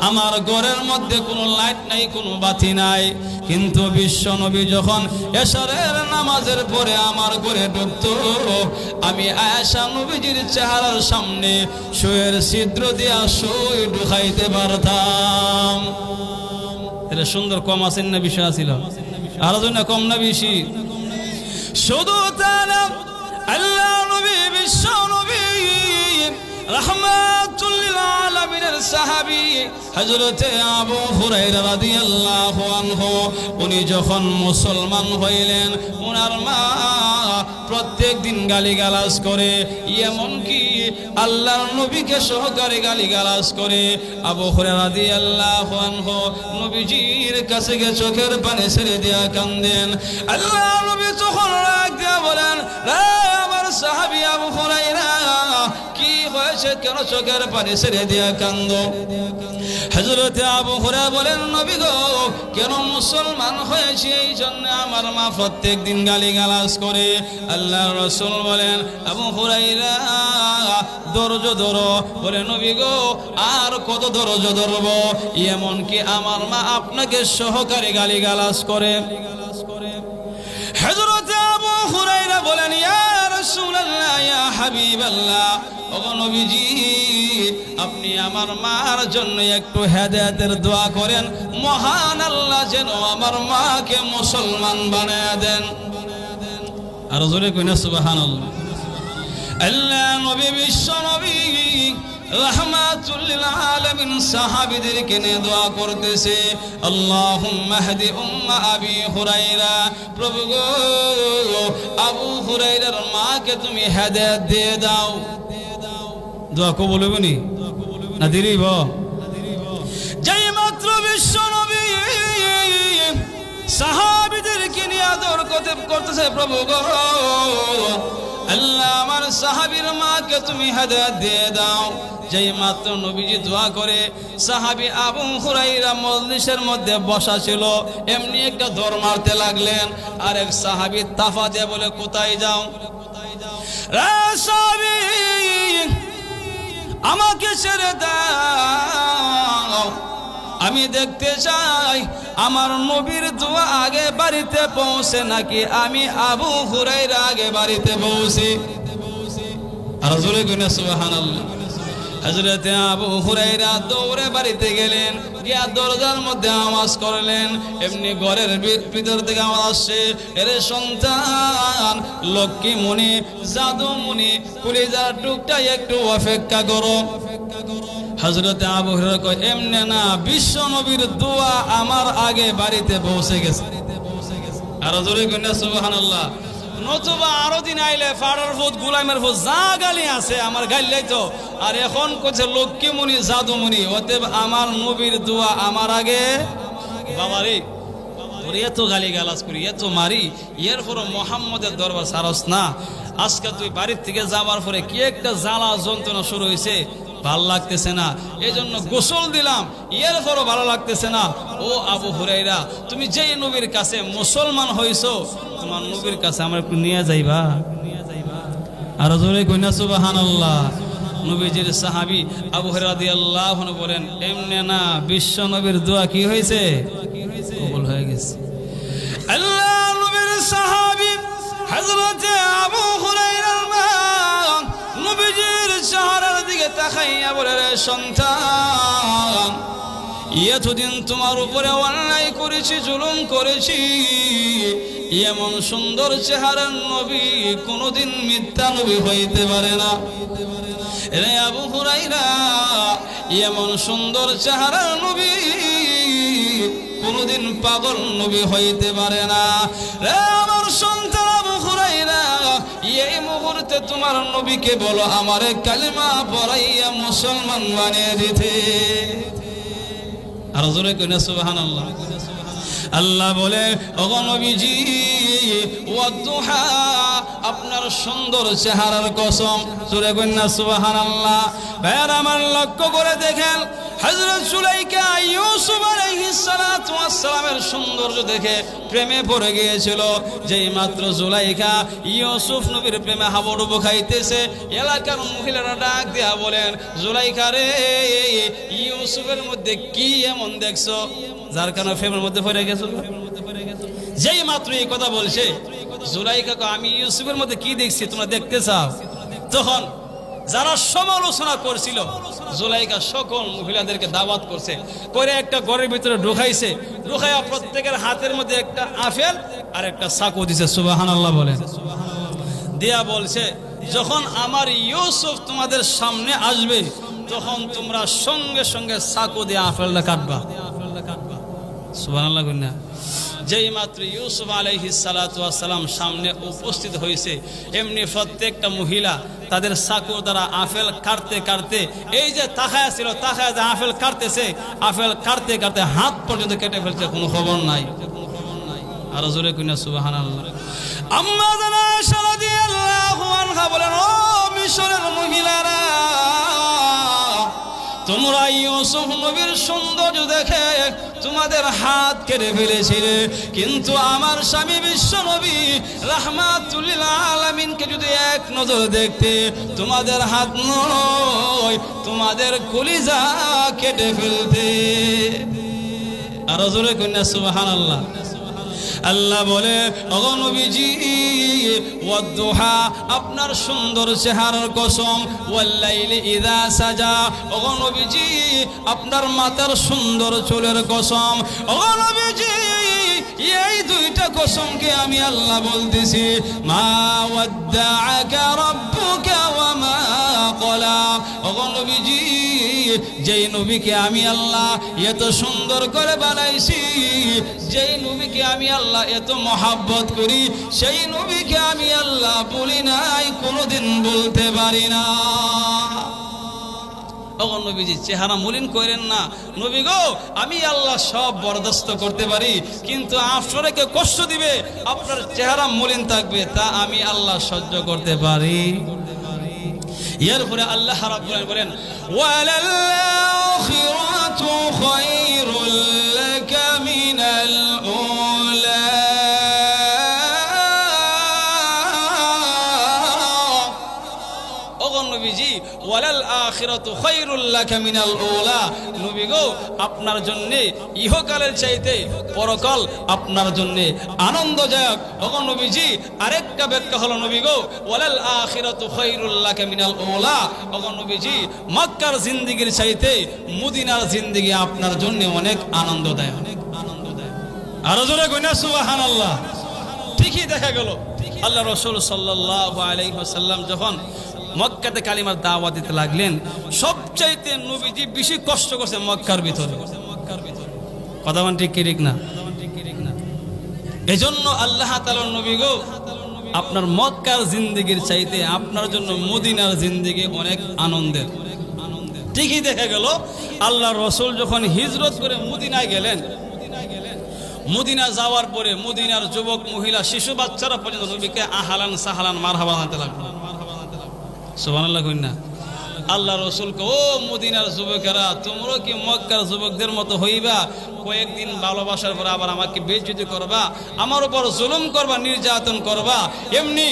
আমার ঘরের মধ্যে কোনো লাইট নাই, কোনো বাতি নাই, কিন্তু বিশ্ব নবী যখন এশারের নামাজের পরে আমার ঘরে ঢুকতো, আমি আয়েশা নবীজির চেহারার সামনে সুয়ের ছিদ্র দিয়া সুই ঢুকাইতে পারতাম। এটা সুন্দর কম আছেন না বেশি আছিল? আরো জন্য কম না বেশি? শুধু তা না, আল্লাহ নবী বিশ্ব নবী রাহমাতুল লিল আলামিনের সাহাবী হযরত আবু হুরায়রা রাদিয়াল্লাহু আনহু, উনি যখন মুসলমান হইলেন, ওনার মা প্রত্যেক দিন গালিগালাজ করে, এমন কি আল্লাহর নবীকে সহকারে গালিগালাজ করে। আবু হুরায়রা রাদিয়াল্লাহু আনহু নবীজির কাছে গিয়ে চোখের পানি ছেড়ে দিয়া কান্দেন। আল্লাহ নবী তখন রাগ দিয়া বলেন, রে আমার সাহাবী আবু হুরায়রা, কি হয়েছে, কেন চোখের পানি ছেড়ে দিয়া কান্দো? হযরত আবু হুরায়রা বলেন, নবী গো কেন মুসলমান হয়েছে এই জন্য আমার মা প্রত্যেক দিন গালিগালাজ করে। আল্লাহর রাসূল বলেন, আবু হুরায়রা ধৈর্য ধরো। বলে, নবী গো আর কত ধৈর্য ধরবো? এমন কি আমার মা আপনাকে সহকারে গালিগালাজ করে? হযরত আবু হুরায়রা বলেন, ইয়া রাসূলুল্লাহ, ইয়া হাবিবাল্লাহ, ওগো নবীজি আপনি আমার মার জন্য একটু হেদায়েতের দোয়া করেন, মহান আল্লাহ যেন আমার মাকে মুসলমান বানায় দেন। আর জোরে কইনা সুবহানাল্লাহ। আল্লাহ নবী বিশ্ব নবী রাহমাতুল লিল আলামিন সাহাবীদেরকে নিয়ে দোয়া করতেছে, আল্লাহুম্মা হাদি উম্মা আবি হুরায়রা, প্রভু গো আবু হুরায়রার মাকে তুমি হেদায়েত দিয়ে দাও। দোয়া কবুল হবে নি না দিরিব? যেই মাত্র বিশ্ব নবী সাহাবীদেরকে নিয়ে আদর করতেছে, প্রভু গো আল্লাহ আমার সাহাবীর মাকে তুমি হেদায়েত দিয়ে দাও। যেই মাত্র নবীজি দোয়া করে, সাহাবী আবু হুরায়রা মজলিসের মধ্যে বসা ছিল, এমনি একটা দৌড় মারতে লাগলেন। আরেক সাহাবী তাফা দিয়ে বলে, কোথায় যাও? রে সাহাবী আমাকে ছেড়ে দাও, আমি দেখতে চাই আমার নবীর দোয়া আগে বাড়িতে পৌঁছে নাকি আমি আবু হুরায়রা আগে বাড়িতে পৌঁছি। আর জোরে কইনা সুবহানাল্লাহ। হযরত আবু হুরায়রা দৌড়ে বাড়িতে গেলেন, গিয়া দরজার মধ্যে আওয়াজ করলেন। এমনি ঘরের ভিতর থেকে আওয়াজ আসছে, এরে সন্তান, লক্ষ্মী মুনি, জাদু মুনি, কলিজার টুকটা একটু অপেক্ষা করো। হযরতে আবু হুরায়রা কয় এমনে না, বিশ্ব নবীর দোয়া আমার আগে বাড়িতে পৌঁছে গেছে। আর জোরে কইনা সুবহানাল্লাহ। নতুবা আরো দিন আইলে ফাড়ার ফুট গুলামের ফুট যা গালি আছে আমার গাইলেই তো। আর এখন কইছে লক্ষ্মীমণি জাদুমণি, অতএব আমার নবীর দোয়া আমার আগে। বাবারে তোরে এত গালি গালাজ করি, এত মারি, এরপরও মোহাম্মদের দরবার সারস না। আজকে তুই বাড়ির থেকে যাওয়ার পরে কি একটা জ্বালা যন্ত্রণা শুরু হয়েছে, ভাল লাগতেছে না, এই জন্য গোসল দিলাম, এরপরও ভালো লাগতেছে না। ও আবু হুরায়রা, তুমি যেই নবীর কাছে মুসলমান হইছো, তোমার নবীর কাছে আমার একটু নিয়ে যাইবা। আর জোরে কইনা সুবহানাল্লাহ। নবীজির সাহাবী আবু হুরায়রা রাদিয়াল্লাহু আনহু বলেন এমনে না, বিশ্ব নবীর দোয়া কি হয়েছে, কবুল হয়ে গেছে। আল্লাহ নবীর সাহাবী হযরতে আবু হুরায়রা নবীজির চেহারার দিকে তাকাইয়া বলে, রে সন্তান, এতদিন তোমার উপরে অন্যায় করেছি, জুলুম করেছি, এমন সুন্দর চেহারার নবী কোনোদিন মিথ্যা নবী হইতে পারে না। রে আবু হুরায়রা, এমন সুন্দর চেহারার নবী কোনোদিন পাগল নবী হইতে পারে না। রে আমার সন্তান আবু হুরায়রা, এই মুহূর্তে তোমার নবীকে বলো আমারে কালিমা পড়াইয়া মুসলমান বানিয়ে দিতে। আর জোরে কইনা সুবহানাল্লাহ। আল্লাহ বলে ওগো নবীজি, ওয়াদুহা, আপনার সুন্দর চেহারার কসম, জোরে কইনা সুবহানাল্লাহ। ভাইরা আমার লক্ষ্য করে দেখেন, হযরত সুলাইকা ইউসুফ আলাইহিস সালাতু ওয়াস সালামের সৌন্দর্য দেখে প্রেমে পড়ে গিয়েছিল। যেই মাত্র জুলাইখা ইউসুফ নবীর প্রেমে হাবুডুবু খাইতেছে, এলাকার মহিলারা ডাক দিয়া বলেন, জুলাইখা রে, ইউসুফের মধ্যে কি এমন দেখছো যার কারণে প্রেমের মধ্যে পড়ে গেছো? যেই মাত্র এই কথা বলছে, জুলাইখা কয় আমি ইউসুফের মধ্যে কি দেখছি তোমরা দেখতে চাও? তখন যারা সমালোচনা করছিল, জুলাইখা সকল মহিলাদেরকে দাওয়াত করছে, করে একটা ঘরের ভিতরে ঢুকাইছে, ঢুকাইয়া প্রত্যেকের হাতের মধ্যে একটা আপেল আর একটা চাকু দিছে। সুবহানাল্লাহ বলেন। দিয়া বলছে, যখন আমার ইউসুফ তোমাদের সামনে আসবে, তখন তোমরা সঙ্গে সঙ্গে চাকু দিয়ে আপেলটা কাটবা। সুবহানাল্লাহ কইনা। যেই মাত্র ইউসুফ আলাইহিস সালাতু ওয়াস সালাম সামনে উপস্থিত হয়েছে, এমনি প্রত্যেকটা মহিলা তাদের চাকু দ্বারা আপেল কাটতে কাটতে, এই যে তাকায়া ছিল, তাকায়া যে আপেল কাটতেছে, আপেল কাটতে কাটতে হাত পর্যন্ত কেটে ফেলছে, কোনো খবর নাই। আর জোরে কইনা সুবহানাল্লাহ। আম্মা জানা আয়েশা রাদিয়াল্লাহু আনহা বলেন, ও মিশরের মহিলারা, তোমরা ইউসুফ নবীর সৌন্দর্য দেখে তোমাদের হাত কেটে ফেলেছিলে, কিন্তু আমার স্বামী বিশ্ব নবী রাহমাতুল লিল আলামিনকে যদি এক নজর দেখতে, তোমাদের হাত নয়, তোমাদের কলিজা কেটে ফেলতে। আর জোরে কইনা সুবহানাল্লাহ। আল্লাহ বলে, ওগো নবীজি, ওয়াদুহা, আপনার সুন্দর চেহারার কসম, ওয়াল্লাইলি ইযা সাজা, ওগো নবীজি, আপনার মাথার সুন্দর চুলের কসম, ওগো নবীজি, এই দুইটা কসমকে আমি আল্লাহ বলতেছি। মা ওয়াদ্দাআকা রাব্বুকা ওয়া মা ক্বালা, ওগো নবীজি, যেই নবীকে আমি আল্লাহ এত সুন্দর করে বানাইছি, যেই নবীকে আমি আল্লাহ এত মহাব্বত করি, সেই নবীকে আমি আল্লাহ বলি নাই, কোনোদিন বলতে পারি না। ওগো নবীজি, চেহারা মলিন করেন না। নবী গো, আমি আল্লাহ সব বরদাস্ত করতে পারি, কিন্তু আপনারা কে কষ্ট দিবে, আপনার চেহারা মলিন থাকবে, তা আমি আল্লাহ সহ্য করতে পারি। এরপরে আল্লাহ রাব্বুল আলামিন বলেন, ওয়ালাল আখিরাতু খায়রুল লাকা মিনাল উলা, ওগো নবীজি, ওয়ালাল আখিরাতু খায়রুল লাকা মিনাল উলা, নবী গো, আপনার জন্য ইহকালের চাইতে পরকাল আপনার জন্য আনন্দদায়ক। ওগো নবীজি, আরেকটা ব্যাখ্যা হলো, নবী গো, ওয়ালাল আখিরাতু খায়রুল লাকা মিনাল উলা, ওগো নবীজি, মক্কার জিন্দেগীর চাইতে মদিনার জিন্দেগী আপনার জন্য অনেক আনন্দদায়ক। আর জোরে কইনা সুবহানাল্লাহ। ঠিকই দেখা গেল, আল্লাহ রাসূল সাল্লাল্লাহু আলাইহি ওয়াসাল্লাম যখন মক্কাতে কালিমার দাওয়াত দিতে লাগলেন। সবচাইতে নবীজি বেশি কষ্ট করছে মক্কার ভিতরে। কথা বলেন ঠিক কি ঠিক না? এজন্য আল্লাহ তাআলার নবী গো, আপনার মক্কার জিন্দেগির চাইতে আপনার জন্য মদিনার জিন্দেগি অনেক আনন্দের। ঠিকই দেখা গেল আল্লাহর রাসূল যখন হিজরত করে মদিনায় গেলেন, মদিনা যাওয়ার পরে মদিনার যুবক মহিলা শিশু বাচ্চারা পর্যন্ত নবীকে আহলান সাহলান মারহাবা জানাতে লাগলো। সুবহানাল্লাহ কইন না? আল্লাহ রাসূলকে, ও মদিনার যুবকেরা, তোমরা কি মক্কার যুবকদের মতো হইবা? কয়েকদিন ভালোবাসার পর আবার আমাকে বেইজ্জতি করবা, আমার উপর জুলুম করবা, নির্যাতন করবা। এমনি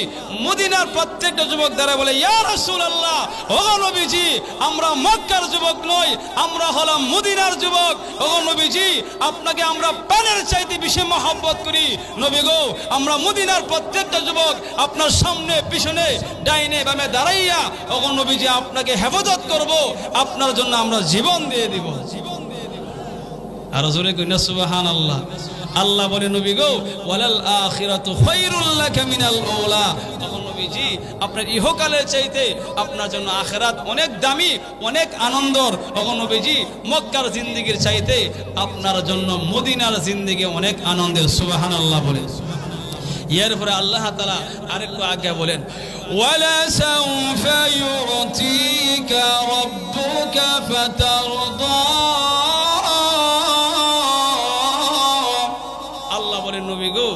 মদিনার প্রত্যেকটা যুবক দ্বারা বলে, ইয়া রাসূলুল্লাহ, ও নবীজি, আমরা মক্কার যুবক নই, আমরা হলাম মদিনার যুবক। ও নবীজি, আপনাকে আমরা প্রাণের চাইতে বেশি মহব্বত করি। নবী গো, আমরা মদিনার প্রত্যেকটা যুবক আপনার সামনে পিছনে ডাইনে বামে দাঁড়াইয়া ও নবীজি আপনাকে হেফাজত করব, আপনার জন্য আমরা জীবন দিয়ে দিব। আর জোরে কইনা সুবহানাল্লাহ। আল্লাহ বলে, নবী গো, ওয়ালাল আখিরাতু খায়রুল লাকা মিনাল উলা। তখন নবীজি আপনার ইহকালের চাইতে আপনার জন্য আখিরাত অনেক দামি, অনেক আনন্দর। তখন নবীজি মক্কার জিন্দেগির চাইতে আপনার জন্য মদিনার জিন্দেগি অনেক আনন্দের। সুবহানাল্লাহ বলে এরপরে আল্লাহ তাআলা আরেকটু আগে বলেন, ওয়ালা সাউফা ইউতিকা রাব্বুকা ফাতারদা। আল্লাহ বলেন, নবী গো,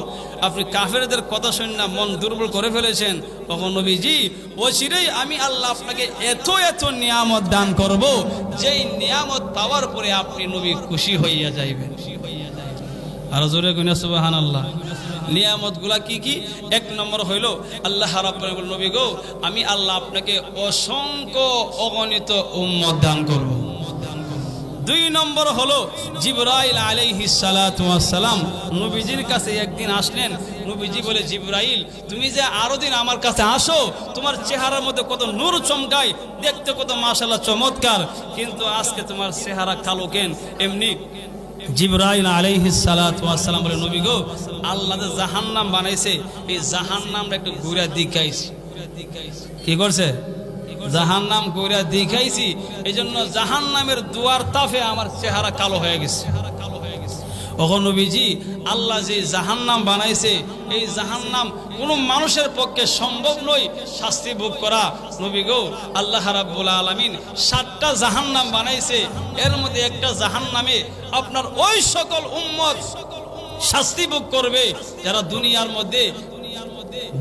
আপনি কাফেরদের কথা শুনে না মন দুর্বল করে ফেলেছেন। তখন নবীজি, অচিরেই আমি আল্লাহ আপনাকে এত এত নিয়ামত দান করব, যেই নিয়ামত পাওয়ার পরে আপনি নবী খুশি হইয়া যাইবেন। আর জোরে কইনা সুবহানাল্লাহ। নিয়ামতগুলা কি কি? এক নম্বর হইল আল্লাহ রাব্বুল আলামিন, নবী গো, আমি আল্লাহ আপনাকে অসংখ্য অগণিত উম্মত দান করব। দুই নম্বর হলো জিবরাইল আলাইহিস সালাতু ওয়াস সালাম নবীজির কাছে একদিন আসলেন। নবীজি বলে, জিবরাইল, তুমি যে আরো দিন আমার কাছে আসো, তোমার চেহারার মধ্যে কত নূর চমকায়, দেখতে কত মাশাআল্লাহ চমৎকার, কিন্তু আজকে তোমার চেহারা কালো কেন? এমনি জিবরাইল আলাইহিস সালাতু ওয়াস সালাম বলে, নবী গো, আল্লাহ যে জাহান্নাম বানাইছে, এই জাহান্নামটা একটু ঘুরে দেখাইছি। কি করছে? জাহান্নাম ঘুরে দেখাইছি, এইজন্য জাহান্নামের দুয়ার তাফে আমার চেহারা কালো হয়ে গেছে। ওগো নবীজি, আল্লাহ যে জাহান্নাম বানাইছে, এই জাহান্নাম কোনো মানুষের পক্ষে সম্ভব নয় শাস্তি ভোগ করা। নবী গো, আল্লাহ রাব্বুল আলামিন 7টা জাহান্নাম বানাইছে, এর মধ্যে একটা জাহান্নামে আপনার ওই সকল উম্মত শাস্তি ভোগ করবে যারা দুনিয়ার মধ্যে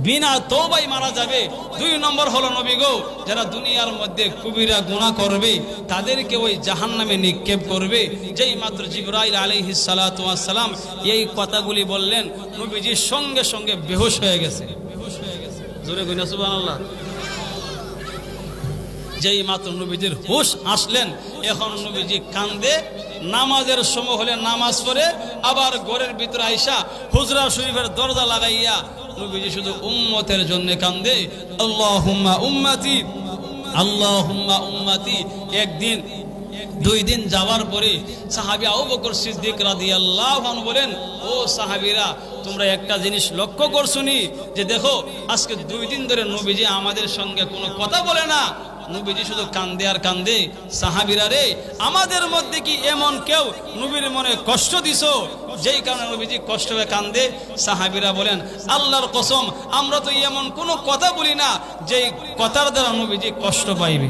বিনা তওবায় মারা যাবে। 2 নম্বর হলো নবী গো, যারা দুনিয়ার মধ্যে কবিরা গুনাহ করবে তাদেরকে ওই জাহান্নামে নিক্ষেপ করবে। যেই মাত্র জিবরাইল আলাইহিস সালাতু ওয়াস সালাম এই কথাগুলি বললেন, নবীজি সঙ্গে সঙ্গে বেহুশ হয়ে গেছে। জোরে কইনা সুবহানাল্লাহ। যেই মাত্র নবীজির হুশ আসলেন, এখন নবীজি কান্দে। নামাজের সময় হলে নামাজ পড়ে আবার ঘরের ভিতরে আইসা হুজরা শরীফের দরজা লাগাইয়া নবীজি শুধু উম্মতের জন্য কান্দে, আল্লাহুম্মা উম্মতি, আল্লাহুম্মা উম্মতি। একদিন 2 দিন যাওয়ার পরে সাহাবী আবু বকর সিদ্দিক রাদিয়াল্লাহু আনহু বলেন, ও সাহাবীরা, তোমরা একটা জিনিস লক্ষ্য করছনি যে দেখো, আজকে 2 দিন ধরে নবীজি আমাদের সঙ্গে কোনো কথা বলে না, নবীজি শুধু কান্দে আর কান্দে। সাহাবীরা রে, আমাদের মধ্যে কি এমন কেউ নবীর মনে কষ্ট দিছো যেই কারণে নবীজি কষ্ট হয়ে কান্দে? সাহাবীরা বলেন, আল্লাহর কসম, আমরা তো এমন কোনো কথা বলি না যেই কথার দ্বারা নবীজি কষ্ট পাইবে।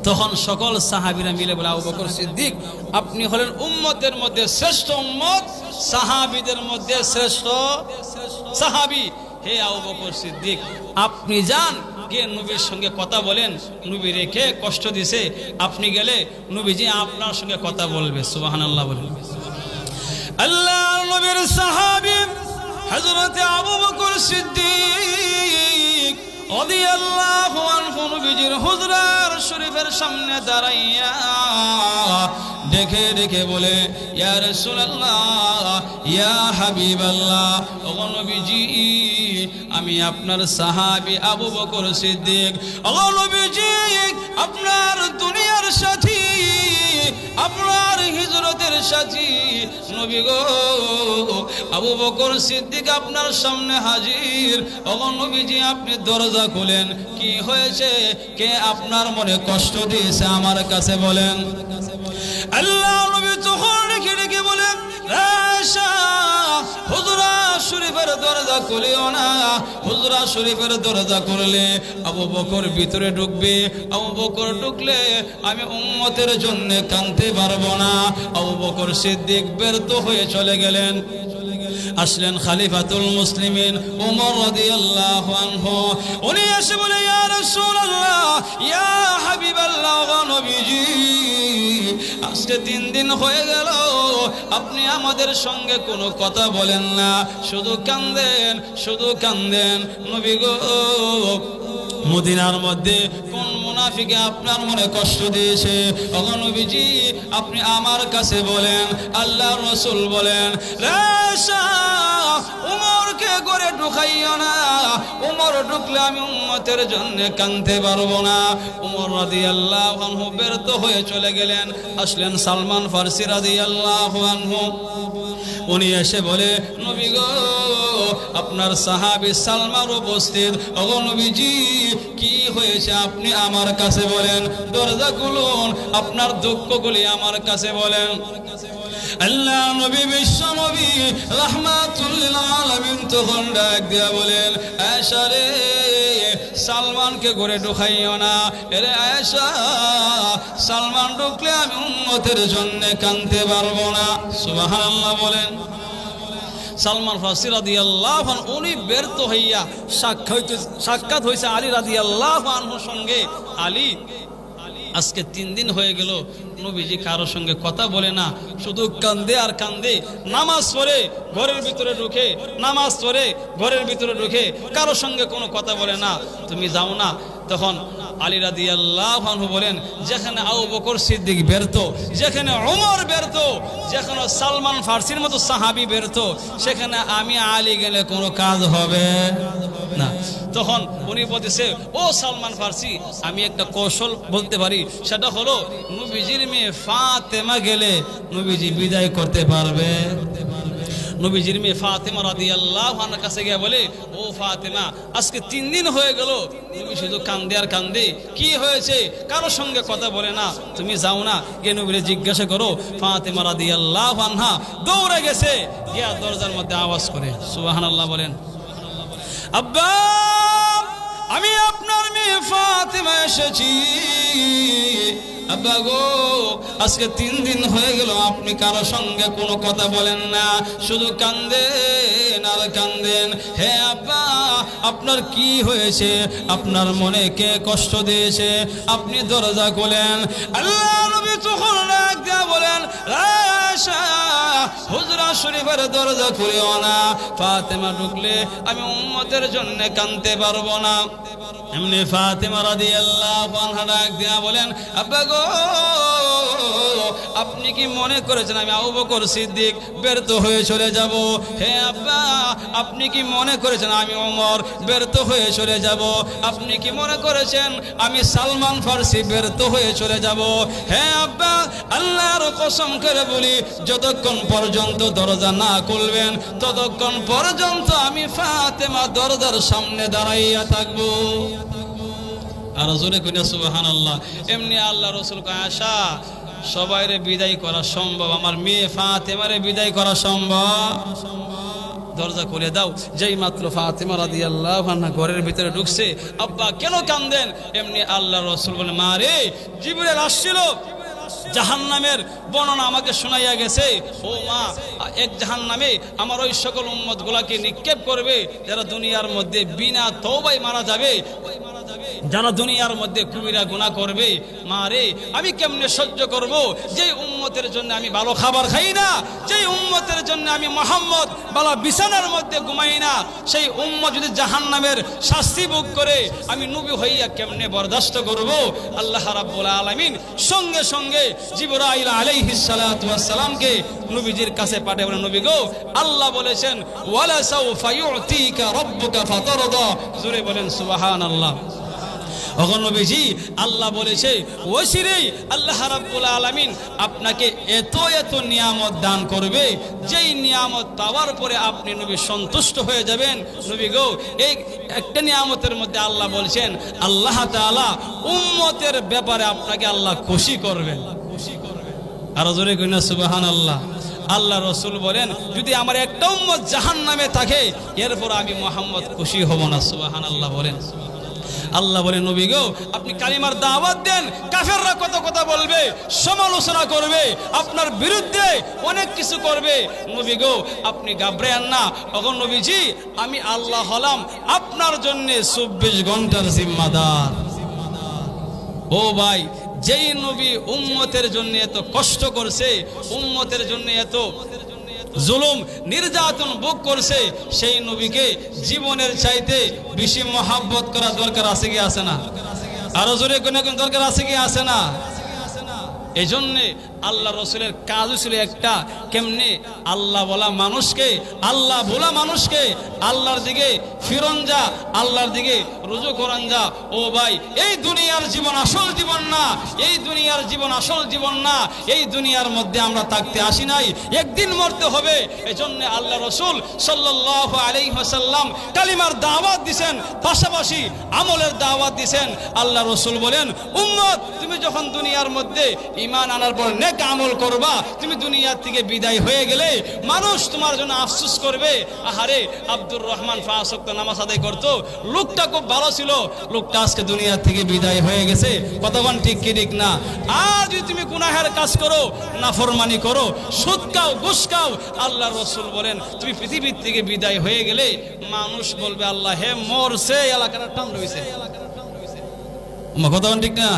তখন সকল সাহাবীরা মিলে বলে, আবু বকর সিদ্দিক, আপনি হলেন উম্মতের মধ্যে শ্রেষ্ঠ উম্মত, সাহাবীদের মধ্যে শ্রেষ্ঠ সাহাবী। হে আবু বকর সিদ্দিক, আপনি যান, গিয়ে নবীর সঙ্গে কথা বলেন। নবী রেখে কষ্ট দিছে, আপনি গেলে নবীজি আপনার সঙ্গে কথা বলবে। সুবহানাল্লাহ বলেন। আল্লাহর নবীর সাহাবী হযরত আবু বকর সিদ্দিক রাদিয়াল্লাহু আনহু নবীজির হুজরার শরীফের সামনে দাঁড়াইয়া দেখে দেখে বলে, ইয়া রাসূলুল্লাহ, ইয়া হাবিবাল্লাহ, ও নবীজি, আমি আপনার সাহাবী আবু বকর সিদ্দিক। ও নবীজি, আপনার দুনিয়ার সাথী, আপনার হিজরতের সাথী নবী গো আবু বকর সিদ্দিক আপনার সামনে হাজির। ওগো নবীজি আপনি দরজা খুলেন, কি হয়েছে? কে আপনার মনে কষ্ট দিয়েছে আমার কাছে বলেন। আল্লাহ নবী তখন রেখে রেখে বলেন, আয়েশা হুজরা শরীফের দরজা খুলিও না। হুজরা শরীফের দরজা খুললে আবু বকর ভিতরে ঢুকবে, আবু বকর ঢুকলে আমি উম্মতের জন্য কাঁদতে পারবো না। আবু বকর সিদ্দিক ব্যর্থ হয়ে চলে গেলেন। আসলেন খলিফাতুল মুসলিমিন ওমর রাদিয়াল্লাহু আনহু। উনি এসে বলে, ইয়া রাসূলুল্লাহ, ইয়া হাবিবাল্লাহ, নবীজি আজকে 3 দিন হয়ে গেল আপনি আমাদের সঙ্গে কোনো কথা বলেন না, শুধু কাঁদেন, শুধু কাঁদেন। নবী গো মদিনার মধ্যে কোন মুনাফিকে আপনার মনে কষ্ট দিয়েছে? ওগো নবীজি আপনি আমার কাছে বলেন। আল্লাহর রাসূল বলেন, রাশা উমরকে করে ঢুকাইও না, উমর ঢুকলে আমি উম্মতের জন্য কাঁদতে পারবো না। উমর রাদিয়াল্লাহু আনহু ব্যর্থ হয়ে চলে গেলেন। আসলেন সালমান ফারসি রাদিয়াল্লাহু আনহু। উনি এসে বলে, নবী গো আপনার সাহাবী সালমান উপস্থিত। ওগো নবীজি কি হয়েছে আপনি আমার কাছে বলেন, দরজা খুলুন, আপনার দুঃখগুলি আমার কাছে বলেন। আল্লাহ নবী বিশ্ব নবী রাহমাতুল লিল আলামিন তখন ডাক দিয়া বলেন, আয়েশা রে সালমানকে ঘরে ঢুকাইও না। এরে আয়েশা সালমান ঢুকলে আমি উম্মতের জন্য কাঁদতে পারবো না। সুবহানাল্লাহ বলেন। সালমান ফারসি রাদিয়াল্লাহু আনহু উনি ব্যর্থ হইয়া সাক্ষাৎ হয়েছে আলী রাদিয়াল্লাহু আনহুর সঙ্গে। আলী আজকে 3 দিন হয়ে গেল নবীজি কারোর সঙ্গে কথা বলে না, শুধু কান্দে আর কান্দে। নামাজ পড়ে ঘরের ভিতরে ঢুকে, নামাজ পড়ে ঘরের ভিতরে ঢুকে, কারোর সঙ্গে কোনো কথা বলে না। তুমি যাও না। তখন আলী রাদিয়াল্লাহু আনহু বলেন, যেখানে আবু বকর সিদ্দিক ব্যর্থ, যেখানে ওমর ব্যর্থ, যেখানে সালমান ফারসির মতো সাহাবী ব্যর্থ, সেখানে আমি আলী গেলে কোনো কাজ হবে না। তখন উনি বলতেছে, ও সালমান ফারসি আমি একটা কৌশল বলতে পারি, সেটা হলো নবীজির মেয়ে ফাতেমা গেলে নবীজি বিদায় করতে পারবে। নবীজির মেয়ে ফাতেমা রাদিয়াল্লাহু আনহার কাছে গিয়ে বলে, ও ফাতেমা আজকে 3 দিন হয়ে গেল নবী শুধু কান্দে আর কান্দে, কি হয়েছে? কারোর সঙ্গে কথা বলে না, তুমি যাও না, গিয়ে নবীরে জিজ্ঞাসা করো। ফাতেমা রাদিয়াল্লাহু আনহা দৌড়ে গেছে, গিয়া দরজার মধ্যে আওয়াজ করে, সুবহানাল্লাহ বলেন, আব্বা আমি আপনার মেয়ে ফাতেমা এসেছি। আব্বা গো আজকে 3 দিন হয়ে গেল আপনি কারো সঙ্গে কোনো কথা বলেন না, শুধু কান্দেন আর কান্দেন। হে আব্বা আপনার কি হয়েছে? আপনার মনে কে কষ্ট দিয়েছে? আপনি দরজা খোলেন। আল্লাহ নবী তখন ডাক দিয়া বলেন, আয়েশা হুজরা শরীফের দরজা খুলিও না, ফাতেমা ঢুকলে আমি উম্মতের জন্য কাঁদতে পারবো না। এমনি ফাতেমা রাদিয়াল্লাহু আনহা ডাক দিয়া বলেন, আব্বা গো আপনি কি মনে করেছেন আমি আবু বকর সিদ্দিক ব্যর্থ হয়ে চলে যাব? হে আব্বা আপনি কি মনে করেছেন আমি ওমর ব্যর্থ হয়ে চলে যাব? আপনি কি মনে করেছেন আমি সালমান ফারসি ব্যর্থ হয়ে চলে যাব? হে আব্বা আল্লাহর কসম করে বলি, যতক্ষণ পর্যন্ত দরজা না খুলবেন ততক্ষণ পর্যন্ত আমি ফাতেমা দরজার সামনে দাঁড়াইয়া থাকবো। আর জোরে কইনা সুবহানাল্লাহ। এমনি আল্লাহ রাসূল কয়, আয়েশা সবাইরে বিদায় করা সম্ভব, আমার মেয়ে ফাতেমারে বিদায় করা সম্ভব? দরজা খুলে দাও। যেই মাত্র ফাতেমা রাদিয়াল্লাহু আনহা ঘরের ভিতরে ঢুকছে, আব্বা কেন কাঁদেন? এমনি আল্লাহ রাসূল বলে, মা রে জিবরিল আসছিল, জাহান্নামের বর্ণনা আমাকে শোনাইয়া গেছে। ও মা, এক জাহান্নামে আমার ওই সকল উম্মত গুলাকে নিক্ষেপ করবে যারা দুনিয়ার মধ্যে বিনা তওবায় মারা যাবে, যারা দুনিয়ার মধ্যে কবিরা গুনাহ করবে। মা রে আমি কেমনে সহ্য করব? যে উম্মতের জন্য আমি ভালো খাবার খাই না, যে উম্মতের জন্য আমি মুহাম্মদ বালা বিছানার মধ্যে ঘুমাই না, সেই উম্মত যদি জাহান্নামের শাস্তি ভোগ করে আমি নবী হইয়া কেমনে বরদাস্ত করব? আল্লাহ রাব্বুল আলামিন সঙ্গে সঙ্গে জিবরাইল আলাইহিস সালাতু ওয়াস সালামকে নবীজির কাছে পাঠিয়ে বলেন, নবী গো আল্লাহ বলেছেন ওয়ালা সাউফা ইউতিকা রাব্বুকা ফাতারদা। জোরে বলেন সুবহানাল্লাহ। ওগো নবীজি আল্লাহ বলেছে ওসিরেই আল্লাহ রাব্বুল আলামিন আপনাকে এত এত নিয়ামত দান করবে, যেই নিয়ামত পাওয়ার পরে আপনি নবী সন্তুষ্ট হয়ে যাবেন। নবী গো, এই একটা নিয়ামতের মধ্যে আল্লাহ বলছেন আল্লাহ তাআলা উম্মতের ব্যাপারে আপনাকে আল্লাহ খুশি করবেন। আর জোরে কইনা সুবহানাল্লাহ। আল্লাহ রসুল বলেন যদি আমার একটা উম্মত জাহান্নামে থাকে এরপর আমি মুহাম্মদ খুশি হব না। সুবহানাল্লাহ বলেন। আল্লাহ বলেন নবী গো, আপনি কালিমার দাওয়াত দেন, কাফেররা কত কথা বলবে, সমালোচনা করবে, আপনার বিরুদ্ধে অনেক কিছু করবে। নবী গো, আপনি ঘাবড়েন না। ওগো নবীজি, আমি আল্লাহ হলাম আপনার জন্য 24 ঘন্টার জিম্মাদার। ও ভাই, যেই নবী উম্মতের জন্য এত কষ্ট করছে, উম্মতের জন্য এত জুলুম নির্যাতন ভোগ করছে, সেই নবীকে জীবনের চাইতে বেশি মহাব্বত করা দরকার আছে কি আছে না? আরো জোরে কোন দরকার আছে কি আছে না? এই জন্যে আল্লাহ রসুলের কাজ ছিল একটা, কেমনে আল্লাহ বলা মানুষকে, আল্লাহ বলা মানুষকে আল্লাহর দিকে ফিরন যা, আল্লাহর দিকে রুজু করান যা। ও ভাই, এই দুনিয়ার জীবন আসল জীবন না, এই দুনিয়ার জীবন আসল জীবন না। এই দুনিয়ার মধ্যে আমরা থাকতে আসি নাই, একদিন মরতে হবে। এজন্য আল্লাহ রসুল সাল্লাল্লাহু আলাইহি ওয়াসাল্লাম কালিমার দাওয়াত দিবেন, পাশাপাশি আমলের দাওয়াত দিবেন। আল্লাহ রসুল বলেন উম্মত, তুমি যখন দুনিয়ার মধ্যে ঈমান আনার পর নেক আমল করবা, তুমি দুনিয়া থেকে বিদায় হয়ে গেলে মানুষ তোমার জন্য আফসোস করবে, আহারে আব্দুর রহমান 5 ওয়াক্ত নামাজ আদায় করতো, লোকটা খুব ভালো ছিল, লোকটা আজকে দুনিয়া থেকে বিদায় হয়ে গেছে। কতক্ষণ ঠিক কি ঠিক না? আর যদি তুমি গুনাহের কাজ করো, নাফরমানি করো, সুদ খাও, ঘুষ খাও, আল্লাহ রসুল বলেন তুমি পৃথিবীর থেকে বিদায় হয়ে গেলে মানুষ বলবে আল্লাহ হে মরছে, এলাকাটা ঠান্ডা হয়েছে। কতক্ষণ ঠিক না?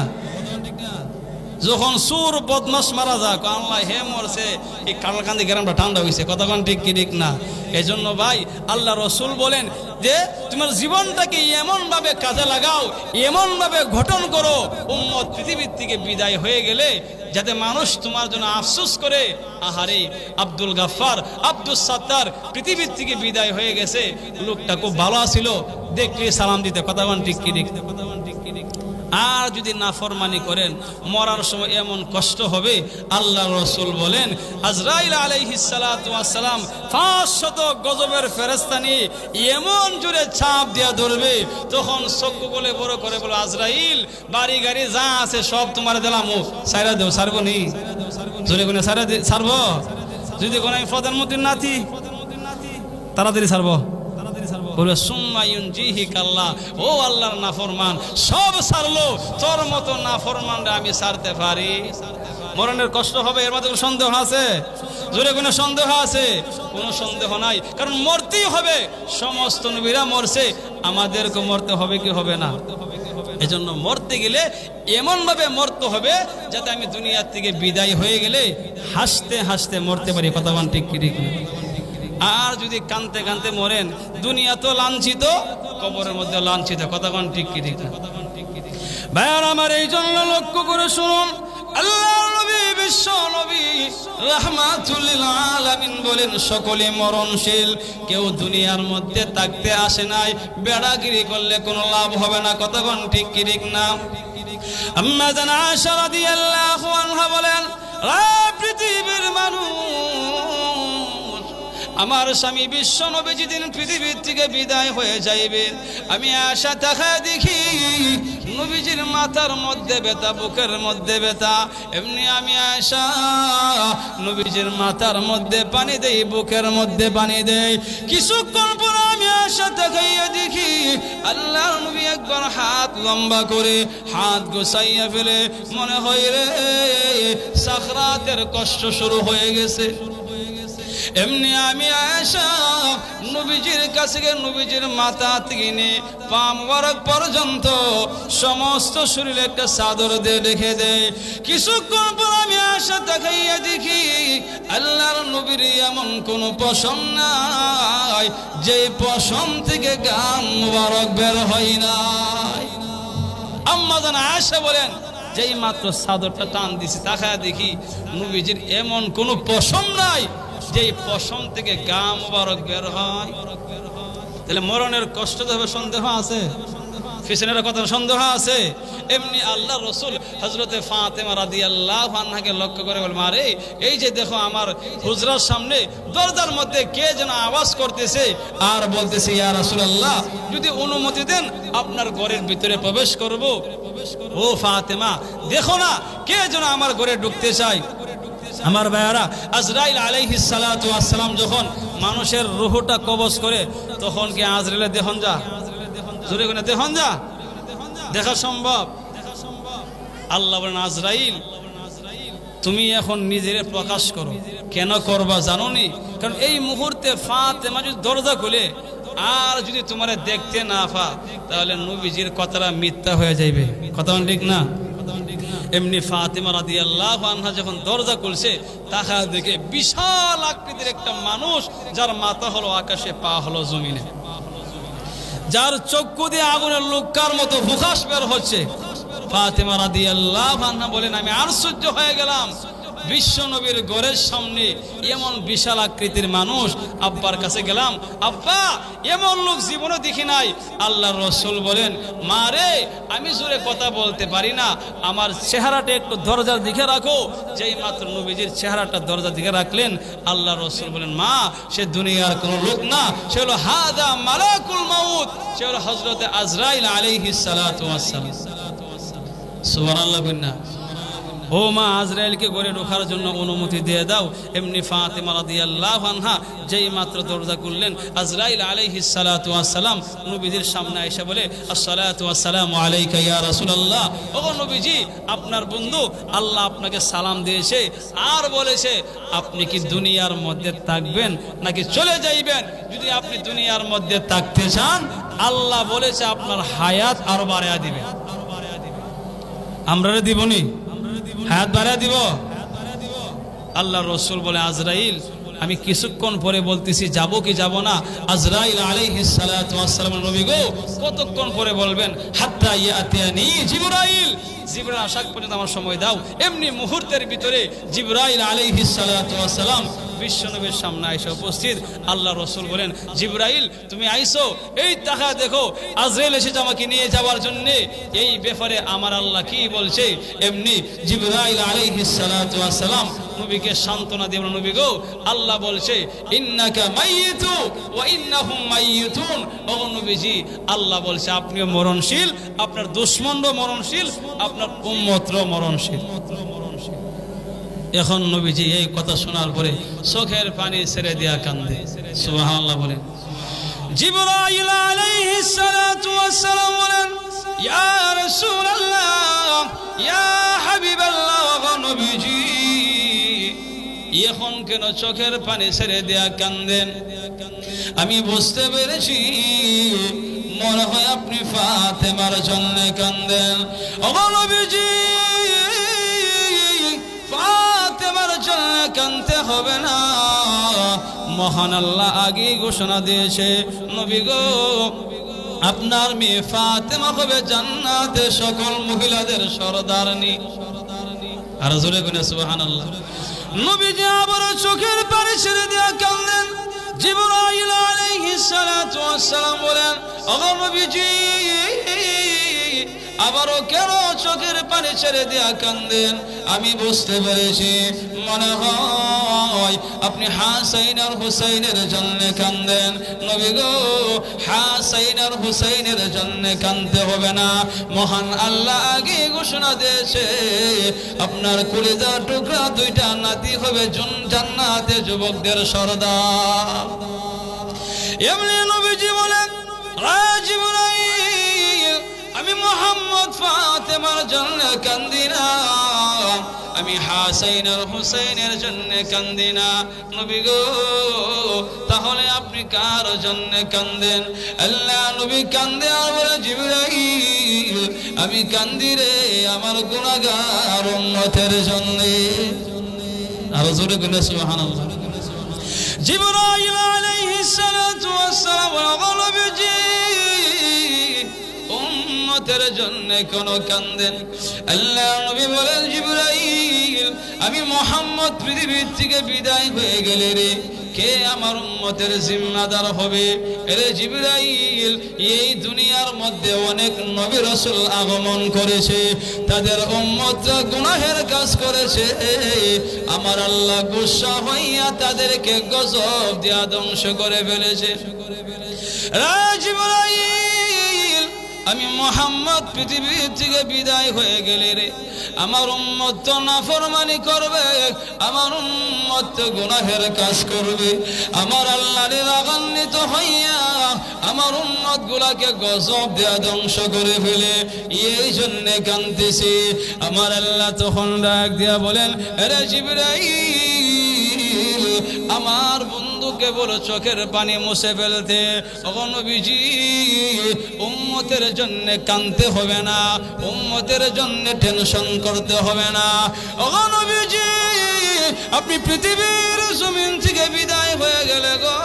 যখন সুর বদমাস মারা যাক আল্লাহ হে মরছে, এই কালকান্দি গ্রামটা ঠান্ডা হয়েছে। কতক্ষণ ঠিক কি ঠিক না? এই জন্য ভাই আল্লাহ রসুল বলেন যে তোমার জীবনটাকে এমন ভাবে কাজে লাগাও, এমন ভাবে গঠন করো, উম্মত পৃথিবীর থেকে বিদায় হয়ে গেলে যাতে মানুষ তোমার জন্য আফসোস করে, আহারে আব্দুল গাফফার, আব্দুল সাত্তার পৃথিবীর থেকে বিদায় হয়ে গেছে, লোকটা খুব ভালো ছিল, দেখলে সালাম দিতে। কতক্ষণ ঠিক কি ঠিক? আর যদি নাফরমানি করেন মরার সময় এমন কষ্ট হবে, আল্লাহ রসুল বলেন আজরাইল আলাইহিস সালাতু ওয়াস সালাম 500 গজবের ফেরেশতা নিয়ে এমন জোরে ছাপ দিয়া ধরবে, তখন চক্ষু বলে বড় করে বলে আজরাইল বাড়ি গাড়ি যা আছে সব তোমার দিলাম, সাইরা দেও। সারবো নি? জোরে কোনে সাইরা সারবো? যদি কোন আমি প্রধানমন্ত্রীর নাতি তাড়াতাড়ি সারবো, বলে সুম্মায়ুন জিহি কাল্লা, ও আল্লাহর নাফরমান সব সারলো, তোর মতো নাফরমানরা আমি সারতে পারি? মরণের কষ্ট হবে, এর মধ্যে কোনো সন্দেহ আছে? জোরে কোনো সন্দেহ আছে? কোনো সন্দেহ নাই, কারণ মরতেই হবে। সমস্ত নবীরা মরছে, আমাদেরকে মরতে হবে কি হবে না? এজন্য মরতে গেলে এমন ভাবে মরতে হবে যাতে আমি দুনিয়া থেকে বিদায় হয়ে গেলে হাসতে হাসতে মরতে পারি। কতক্ষণ ঠিক কি ঠিক? আর যদি কানতে কানতে মরেন, দুনিয়া তো লাঞ্ছিত, কবরের মধ্যে লাঞ্ছিত। কতক্ষণ ঠিক কি ঠিক? ভাইয়ার আমার, এই জন্য লক্ষ্য করে শুনুন, আল্লাহর নবী বিশ্ব নবী রাহমাতুল লিল আলামিন বলেন সকলে মরণশীল, কেউ দুনিয়ার মধ্যে থাকতে আসে নাই, বেড়াগিরি করলে কোনো লাভ হবে না। কতক্ষণ ঠিক কি ঠিক না? আম্মা জান আয়েশা রাদিয়াল্লাহু আনহা বলেন পৃথিবীর মানুষ, আমার স্বামী বিশ্ব নবী যেদিন পৃথিবীর থেকে বিদায় হয়ে যাইবে, আমি আশা তাকায় দেখি নবীজির মাথার মধ্যে ব্যথা, বুকের মধ্যে ব্যথা। এমনি আমি আশা নবীজির মাথার মধ্যে পানি দেই, বুকের মধ্যে পানি দেই। কিছুক্ষণ পর আমি আশা তাকাইয়া দেখি আল্লাহর নবী একবার হাত লম্বা করে হাত গোছাইয়া ফেলে, মনে হয় রে সাকরাতের কষ্ট শুরু হয়ে গেছে। এমনি আমি আয়েশা নবীজির কাছে গিয়ে নবীজির মাথা থেকে নিয়ে পা মোবারক পর্যন্ত সমস্ত শরীরে একটা চাদর দিয়ে রেখে দেয়। কিছুক্ষণ পর আমি আয়েশা তাকাইয়া দেখি আল্লাহর নবীর এমন কোনো পশম নাই যে পশম থেকে গাম মোবারক বের হয় নাই। আম্মা জান আয়েশা বলেন যেই মাত্র চাদরটা টান দিছি, তাকায়া দেখি নবীজির এমন কোনো পশম নাই যে পশম থেকে গা মোবারক বের হয়। তাহলে মরণের কষ্ট তো হবে, সন্দেহ আছে? পিছনের কথা সন্দেহ আছে? এমনি আল্লাহ রসুল হযরতে ফাতেমা রাদিয়াল্লাহু আনহাকে লক্ষ্য করে বল, মারে এই যে দেখো আমার হুজরার সামনে দরজার মধ্যে কে যেন আওয়াজ করতেছে আর বলতেছে, ইয়া রাসূলুল্লাহ যদি অনুমতি দেন আপনার ঘরের ভিতরে প্রবেশ করব। ও ফাতেমা দেখো না কে যেন আমার ঘরে ঢুকতে চায়। আমার ভাইয়ারা, আজরাইল আলাইহিস সালাতু ওয়াস সালাম যখন মানুষের রূহটা কবজ করে তখন কি আজরাইল দেখুন যা, জোরে কোনে দেখুন যা, দেখা সম্ভব? আল্লাহ বলেন, আজরাইল তুমি এখন নিজের প্রকাশ করো। কেন করবা জানো নি? কারণ এই মুহূর্তে ফাতেমা যদি দরজা খুলে আর যদি তোমারে দেখতে না পা তাহলে নবীজির কথাটা মিথ্যা হয়ে যাইবে। কথা ঠিক না? এমনি ফাতেমা রাদিয়াল্লাহু আনহা যখন দরজা খুলছে তাহা দেখে বিশাল আকৃতির একটা মানুষ, যার মাথা হলো আকাশে, পা হলো জমিনে, যার চক্ষু দিয়ে আগুনের লুক্কার মতো ফুকাস বের হচ্ছে। ফাতেমা রাদিয়াল্লাহু আনহা বলেন, আমি আশ্চর্য হয়ে গেলাম, বিশ্ব নবীর ঘরের সামনে এমন বিশাল আকৃতির মানুষ। আব্বার কাছে গেলাম, আব্বা এমন লোক জীবনে দেখি নাই। আল্লাহর রাসূল বলেন, মা রে আমি জোরে কথা বলতে পারি না, আমার চেহারাটা একটু দরজার দিকে রাখো। যেই মাত্র নবীজির চেহারাটা দরজার দিকে রাখলেন, আল্লাহর রাসূল বলেন, মা সে দুনিয়ার কোনো লোক না, সে হলো হাদা মালাকুল মাউত, সে হলো হযরতে আজরাইল আলাইহিস সালাতু ওয়াস সালাম। সুবহানাল্লাহ বলনা। ও মা, আজরাইলকে ঘরে ঢোকার জন্য অনুমতি দিয়ে দাও। এমনি ফাতেমা রাদিয়াল্লাহু আনহা যেই মাত্র দরজা খুললেন, আজরাইল আলাইহিস সালাতু ওয়াস সালাম নবীজির সামনে এসে বলে, আসসালাতু ওয়াসসালামু আলাইকা ইয়া রাসূলুল্লাহ। ওগো নবীজি, আপনার বন্ধু আল্লাহ আপনাকে সালাম দিয়েছে আর বলেছে আপনি কি দুনিয়ার মধ্যে থাকবেন নাকি চলে যাইবেন। যদি আপনি দুনিয়ার মধ্যে থাকতে চান আল্লাহ বলেছে আপনার হায়াত আরো বাড়ায়া দিবেন। আমরা দিবনি হায়াত বাড়ায়া দিব। আল্লাহ রাসূল বলে, আজরাইল আমি কিছুক্ষণ পরে বলতেছি যাব কি যাব না। আজরাইল আলাইহিস সালাতু ওয়াস সালাম, নবী গো কতক্ষণ পরে বলবেন? হাত্তা ইয়াতিয়ানি জিবরাইল, জিবরাইল আসা পর্যন্ত আমার সময় দাও। এমনি মুহূর্তের ভিতরে জিবরাইল আলাইহিস সালাতু ওয়াস সালাম বিশ্বনবীর সামনে এসে উপস্থিত। আল্লাহ রাসূল বলেন, জিবরাইল তুমি আইছো, এই তাকা দেখো আজরাইল এসেছে আমাকে নিয়ে যাওয়ার জন্য। এই ব্যাপারে আমার আল্লাহ কি বলছে? এমনি জিবরাইল আলাইহিস সালাতু ওয়াস সালাম নবীকে সান্ত্বনা দিয়ে, নবী গো আল্লাহ বলছে ইন্নাকা মাইয়িতু ওয়া ইন্নাহুম মাইয়িতুন। ও নবীজি আল্লাহ বলছে আপনিও মরণশীল, আপনার দুশমনও মরণশীল, আপনার উম্মতও মরণশীল। এখন নবীজি এই কথা শোনার পরে চোখের পানি ছেড়ে দিয়া কান্দে। সুবহানাল্লাহ বলেন। জিবরাইল আলাইহিস সালাতু ওয়াস সালাম বলেন, ইয়া রাসূলুল্লাহ ইয়া হাবিবাল্লাহ, ওয়া নবীজি এখন কেন চোখের পানি ছেড়ে দিয়া কান্দেন? আমি বুঝতে পেরেছি মনে হয় আপনি ফাতেমার জন্য কান্দেন। ওগো নবীজি ফাতেমার জন্য কাঁদতে হবে না, মহান আল্লাহ আগে ঘোষণা দিয়েছে, নবী গো আপনার মেয়ে ফাতেমা হবে জান্নাতে সকল মহিলাদের সরদারনি। আর জোরে গুনে সুবহানাল্লাহ। নবীজি আবার চোখের পানি ছেড়ে দিয়া কাঁদলেন। জিবরাইল আলাইহিস সালাতু ওয়াস সালাম বলেন, ওগো নবীজি আবারও কেন চোখের পানি ছেড়ে দিয়া কান্দেন? আমি বুঝতে পেরেছি মনে হয় আপনি হাসাইন আর হুসাইনের জন্য কান্দেন। নবী গো হাসাইন আর হুসাইনের জন্য কাঁদতে হবে না, মহান আল্লাহ আগে ঘোষণা দিয়েছে আপনার কলিজার টুকরা দুইটা নাতি হবে জান্নাতে যুবকদের সরদার। এমনি নবীজি বলেন, জিবরাইল আমি মুহাম্মদ ফাতেমার জন্য কান্দি না, আমি হাসাইন আর হুসাইনের জন্য কান্দি না। নবী গো তাহলে আপনি কার জন্য কান্দেন? আল্লাহ নবী কান্দে আর বলে, জিবরাইল আমি কান্দি রে আমার গুনাহগার উম্মতের জন্য। আর জোরে বলে সুবহানাল্লাহ। জিবরাইল আলাইহিস সালাতু ওয়াস সালাম নবীজি উম্মতের জন্য কোন কান্দেন? আল্লাহ নবী বলেন, জিবরাইল আমি মুহাম্মদ পৃথিবীর থেকে বিদায় হয়ে গেলে রে কে আমার উম্মতের জিম্মাদার হবে? এরে জিবরাইল, এই দুনিয়ার মধ্যে অনেক নবী রাসূল আগমন করেছে, তাদের উম্মতরা গুনাহের কাজ করেছে, আমার আল্লাহ গুসা হইয়া তাদেরকে গজব দিয়া ধ্বংস করে ফেলেছে। জিবরাইল, আমি মুহাম্মদ পৃথিবীর থেকে বিদায় হয়ে গেলে রে আমার উম্মত তো নাফরমানি করবে, আমার উম্মত তো গুনাহের কাজ করবে, আমার আল্লাহর রাগান্বিত হইয়া আমার উম্মত গুলাকে গজব দেয়া ধ্বংস করে ফেলে, এই জন্য কাঁদতেছি। আমার আল্লাহ তখন ডাক দিয়া বলেন, আরে জিবরাইল, আমার বন্ধুকে বলো চোখের পানি মুছে ফেলতে। ওগো নবীজি, উম্মতের জন্য কাঁদতে হবে না, উম্মতের জন্য টেনশন করতে হবে না। ওগো নবীজি, আপনি পৃথিবীর জমিন থেকে বিদায় হয়ে গেলে গো,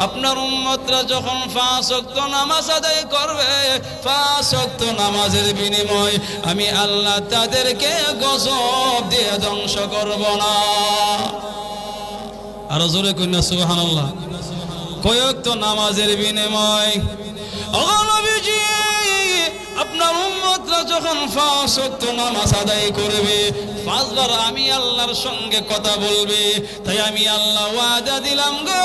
আপনার উম্মতরা যখন 5 ওয়াক্ত নামাজ আদায় করবে, 5 ওয়াক্ত নামাজের বিনিময় আমি আল্লাহ তাদেরকে গজব দিয়ে ধ্বংস করব না। আরো জোরে কইনা সুবহানাল্লাহ। কয়েক তো নামাজের বিনিময়। ওগো নবীজি, আপনার উম্মতরা যখন 5 ওয়াক্ত নামাজ আদায় করবে, 5 বার আমি আল্লাহর সঙ্গে কথা বলবে, তাই আমি আল্লাহ ওয়াদা দিলাম গো,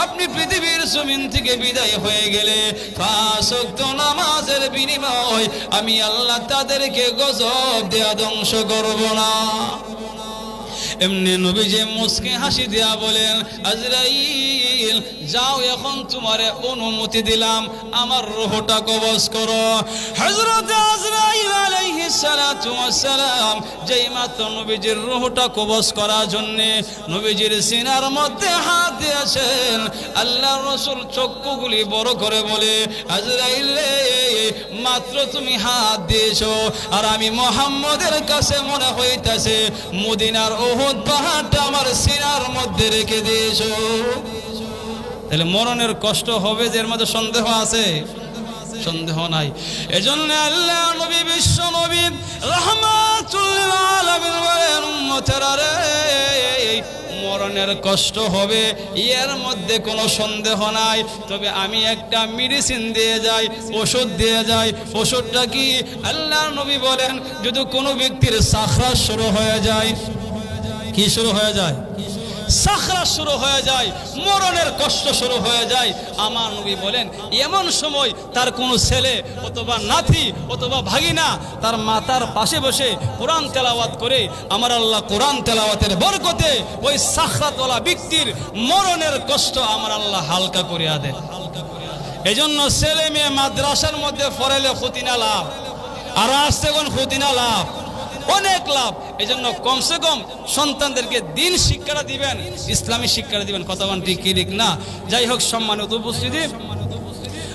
আপনি পৃথিবীর জমিন থেকে বিদায় হয়ে গেলে 5 ওয়াক্ত নামাজের বিনিময় আমি আল্লাহ তাদেরকে গজব দেয়া ধ্বংস করব না। এমনি নবীজি মুস্কি হাসি দিয়া বলেন, আজরাইল, যাও, এখন তোমারে অনুমতি দিলাম, আমার রূহটা কবজ করো। হযরত আজরাইল আলাইহিস সালাতু ওয়াস সালাম যেই মাত্র নবীজির রূহটা কবজ করার জন্য নবীজির সিনার মধ্যে হাত দিয়েছেন, আল্লাহর রাসূল চক্ষুগুলি বড় করে বলে, আজরাইল রে, মাত্র তুমি হাত দিয়েছো, আর আমি মুহাম্মদের কাছে মনে হইতাছে মদিনার উহুদ পাহাড়টা আমার সিনার মধ্যে রেখে দিয়েছো। তাহলে মরণের কষ্ট হবে, যে এর মধ্যে সন্দেহ আছে? সন্দেহ নাই। এজন্য আল্লাহ নবী, বিশ্ব নবী রাহমাতুল লিল আলামিন বলেন, উম্মতেরা রে, মরণের কষ্ট হবে, এর মধ্যে কোনো সন্দেহ নাই। তবে আমি একটা মেডিসিন দিয়ে যাই, ওষুধ দিয়ে যাই। ওষুধটা কি? আল্লাহর নবী বলেন, যদি কোনো ব্যক্তির সাখরা শুরু হয়ে যায়, কি শুরু হয়ে যায়? সাখরা শুরু হয়ে যায়, মরণের কষ্ট শুরু হয়ে যায়, আমার নবী বলেন এমন সময় তার কোনো ছেলে অথবা নাতি অথবা ভাগিনা তার মাতার পাশে বসে কোরআন তেলাওয়াত করে, আমার আল্লাহ কোরআন তেলাওয়াতের বরকতে ওই সাখরাতওয়ালা ব্যক্তির মরণের কষ্ট আমার আল্লাহ হালকা করিয়া দেয়। এজন্য ছেলে মেয়ে মাদ্রাসার মধ্যে পড়ালে ক্ষতি না লাভ, আর আসতে কোন ক্ষতি না লাভ, অনেক লাভ। এই জন্য কমসে কম সন্তানদেরকে দিন শিক্ষাটা দিবেন, ইসলামী শিক্ষাটা দিবেন। কথা বলেন ঠিক কি ঠিক না? যাই হোক, সম্মানিত উপস্থিতি,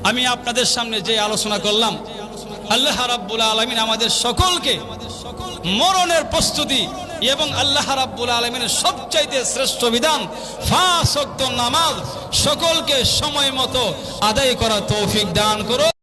আমি আপনাদের সামনে যে আলোচনা করলাম, আল্লাহ রাব্বুল আলামিন আমাদের সকলকে মরণের প্রস্তুতি এবং আল্লাহ রাব্বুল আলামিনের সবচাইতে শ্রেষ্ঠ বিধান 5 ওয়াক্ত নামাজ সকলকে সময় মতো আদায় করা তৌফিক দান করো।